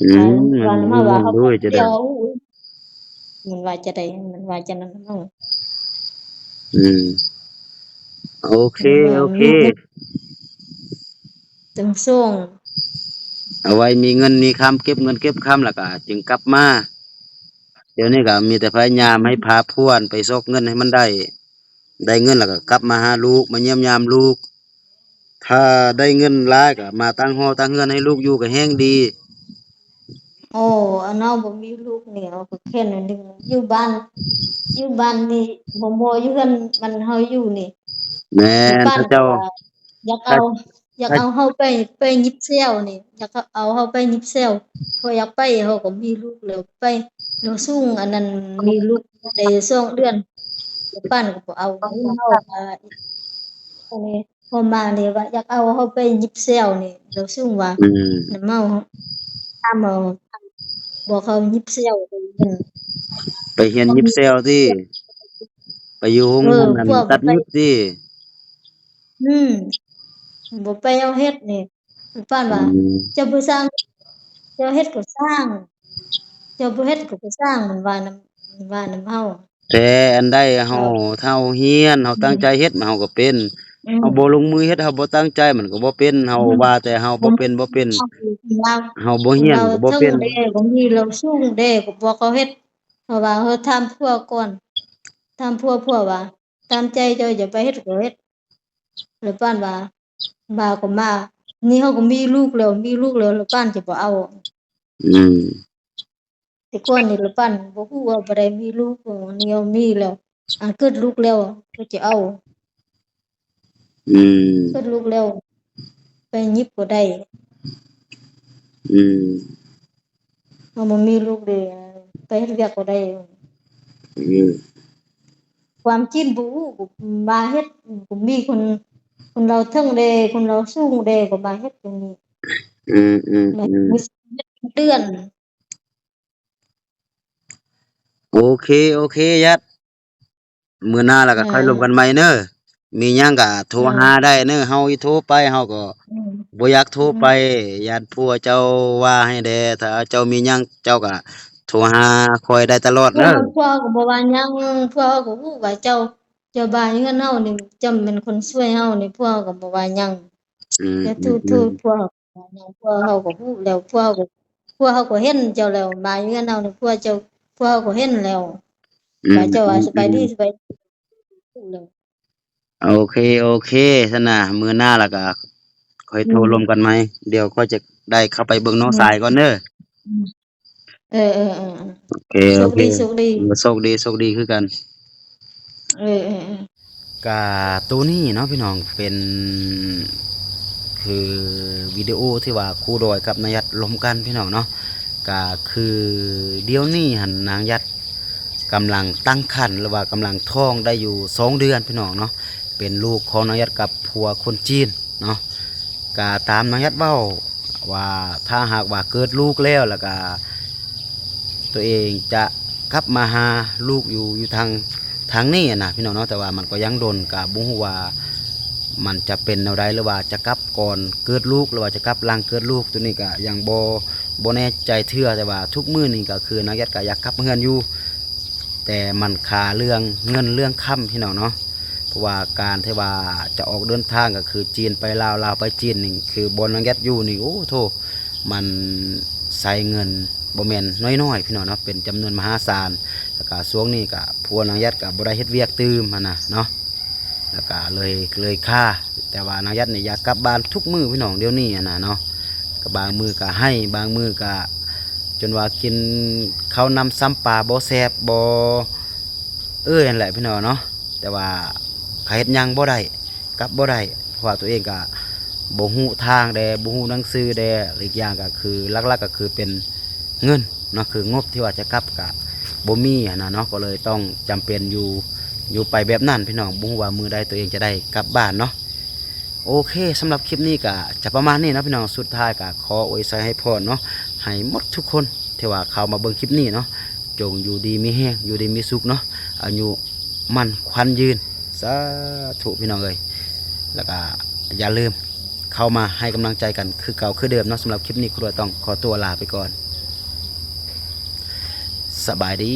อืว่ามันว่านำมีเฮาว่าเงินเฮาไปด้วยจะได้ผู้เดียวอุ๊ยมันว่าจะได้มันว่าจังนั้นเนาะอืมโอเคมันว่าโอเคมีเงินถึง2เอาไว้มีเงินมีคำเก็บเงินเก็บคำแล้วก็จึงกลับมาเดี๋ยวนี้ก็มีแต่พยายามให้พาพวนไปซกเงินให้มันได้ได้เงินแล้วก็กลับมาหาลูกมาเยี่ยมยามลูกถ้าได้เงินหลายก็มาตั้งหอตั้งเฮือนให้ลูกอยู่ก็แฮงดีโอ้อันเฮาบ่มีลูกนี่เราก็แค่นั้นหนึ่งอยู่บ้านนี่บ่อยู่กันมันเฮาอยู่นี่แม่แล้วนถ้าเจ้าบ้านก็ว่าอยากถ้าเอาอยากถ้าเอาเฮาไปยิบแซวนี่อยากเอาเฮาไปยิบแซวพออยากไปเฮาก็มีลูกแล้วไปแล้วสูงอันนั้นมีลูกได้2 เดือนแล้วบ้านก็บ่เอาเงินเฮาก็อันนี้พอมานี่ว่าอยากเอาเฮาไปยิบแซวนี่แล้วสูงว่าอืมนำเฮาถามเอาบอกเขายิบแซวได้เงินไปเฮียนยิบเซลติไปอยู่โรงเออเรียนอันพวกบ่ไปตัดยิบติอืมบ่ไปเอาเฮ็ดนี่ปานอืว่าม เจ้าบ่สร้างเจ้าเฮ็ดก็สร้างเจ้าบ่เฮ็ดก็บ่สร้างมันว่านํเฮาแต่อันใดเฮาเราถ้าเฮาเฮียนเฮาอืมตั้งใจเฮ็ดเฮาก็เป็นอืเฮาบ่ลมงมือเฮ็ดเฮาบ่ตั้งใจมันก็บ่เป็นเฮาอืมว่าแต่เฮาผมบ่เป็นเอาเราเฮาบ่เฮียนเราก็บ่ทึ่งเป็นเด้บางทีเราสูงเด้ก็บอกเขาเฮ็ดเพราะว่าเฮาถามผัวก่อนถามผัวว่าตามใจเจ้าอย่าไปเฮ็ดก็เฮ็ดแล้วปานว่ามาก็มานี่เฮาก็มีลูกแล้วแล้วปานจะบ่เอา อืมแต่ก่อนนี่ละปั้นบ่ฮู้ว่าบ่ได้มีลูกนี่เอามีแล้วเกิดลูกแล้วก็จะเอาอืมเกิดลูกแล้วไปยิบบ่ได้อืมเฮาบ่มีลูกเด้ไปเฮ็ดเวียกบ่ได้อืมความจริงบ่ฮู้ก็มาเฮ็ดก็มีคนเราเทิงเด้คนเราสูงเด้ก็มาเฮ็ดตรงนี้อืมอืมมาอืมมีเดือนโอเคโอเคยัดมื้อหน้าแล้วก็ค่อยร่วมกันอาใหม่เด้อมีหยังก็โทรหาอาได้เด้อเฮาอีโทรไปเฮาก็อืมบ่อยากโทรอืไปมย้านผัวเจ้าว่าให้แหน่ถ้าเจ้ามีหยังเจ้าก็โทรหาข้อยได้ตลอดเด้อพวกก็บ่ว่าหยังพวกก็ฮู้ว่าเจ้าบ้านเฮือนเฮานี่เจ้าเป็นคนช่วยเฮานี่พวกก็บ่ว่าหยัง อืมแต่อืมอืมพวกพวกเขาก็ฮู้แล้วพวกเขาก็เห็นเจ้าแล้วมาอยู่กับเรานี่พวกเขาก็เห็นแล้วอืมว่าเจ้าอืว่ามอืม สบายดีฮู้แล้วโอเคโอเคซั่นน่ะมื้อหน้าแล้วก็ค่อยอืโทรร่วมกันมใหม่เดี๋ยวค่อยจะได้เข้าไปเบิ่งน้องอืมสายก่อนเด้ออืมเออโอเคๆๆโชโอเคคดีโชคดีโชคดีคือกันเออๆๆ กาตัวนี้เนาะพี่น้องเป็นคือวิดีโอที่ว่าครูดอยกับนายยัดล้มกันพี่น้องเนาะก็คือเดี๋ยวนี้หันนางยัดกำลังตั้งครรภ์หรือว่ากำลังท้องได้อยู่2 เดือนพี่น้องเนาะเป็นลูกของนางยัดกับผัวคนจีนเนาะก็ตามนางยัดเว้าว่าถ้าหากว่าเกิดลูกแล้วก็ตัวเองจะกลับมาหาลูกอยู่ทางนี้นะพี่น้องเนาะแต่ว่ามันก็ยังโดนกับบุ้งว่ามันจะเป็นแนวใดหรือว่าจะกลับก่อนเกิดลูกหรือว่าจะกลับหลังเกิดลูกตัวนี้ก็ยังบ่แน่ใจเทื่อแต่ว่าทุกมื้อนี่ก็คือนักยัดก็อยากกลับเฮือนอยู่แต่มันคาเรื่องเงินเรื่องค่ำพี่น้องเนาะเพราะว่าการที่ว่าจะออกเดินทางก็คือจีนไปลาวไปจีนนี่คือบนนักยัดอยู่นี่โอ้โธ่มันใส่เงินบ่แม่นน้อยๆพี่น้องเนาะเป็นจำนวนมหาศาลแล้วก็ช่วงนี้ก็พัวนางยัดก็บ่ได้เฮ็ดเวียกตื่มหั่นน่ะเนาะแล้วก็เลยค่าแต่ว่านางยัดนี่อยากกลับบ้านทุกมื้อพี่น้องเดี๋ยวนี้น่ะเนาะก็บางมื้อก็ให้บางมื้อก็จนว่ากินข้าวนำซ้ำปลาบ่แซ่บบ่นั่นแหละพี่น้องเนาะแต่ว่าก็เฮ็ดหยังบ่ได้กลับบ่ได้เพราะว่าตัวเองก็บ่ฮู้ทางแดบ่ฮู้หนังสือแดอีกอย่างก็คือหลักๆก็คือเป็นเงินเนาะคืองบที่ว่าจะกลับก็บ่มีนะเนาะก็เลยต้องจำเป็นอยู่ไปแบบนั้นพี่น้องบ่ฮู้ว่ามื้อใดตัวเองจะได้กลับบ้านเนาะโอเคสำหรับคลิปนี้ก็จะประมาณนี้นะพี่น้องสุดท้ายก็ขออวยพรให้พรเนาะให้หมดทุกคนที่ว่าเข้ามาเบิ่งคลิปนี้เนาะจงอยู่ดีมีแรงอยู่ดีมีสุขเนาะอายุมั่นขวัญยืนสาธุพี่น้องเอ้ยแล้วก็อย่าลืมเข้ามาให้กำลังใจกันคือเก่าคือเดิมเนาะสำหรับคลิปนี้ครูต้องขอตัวลาไปก่อนสบายดี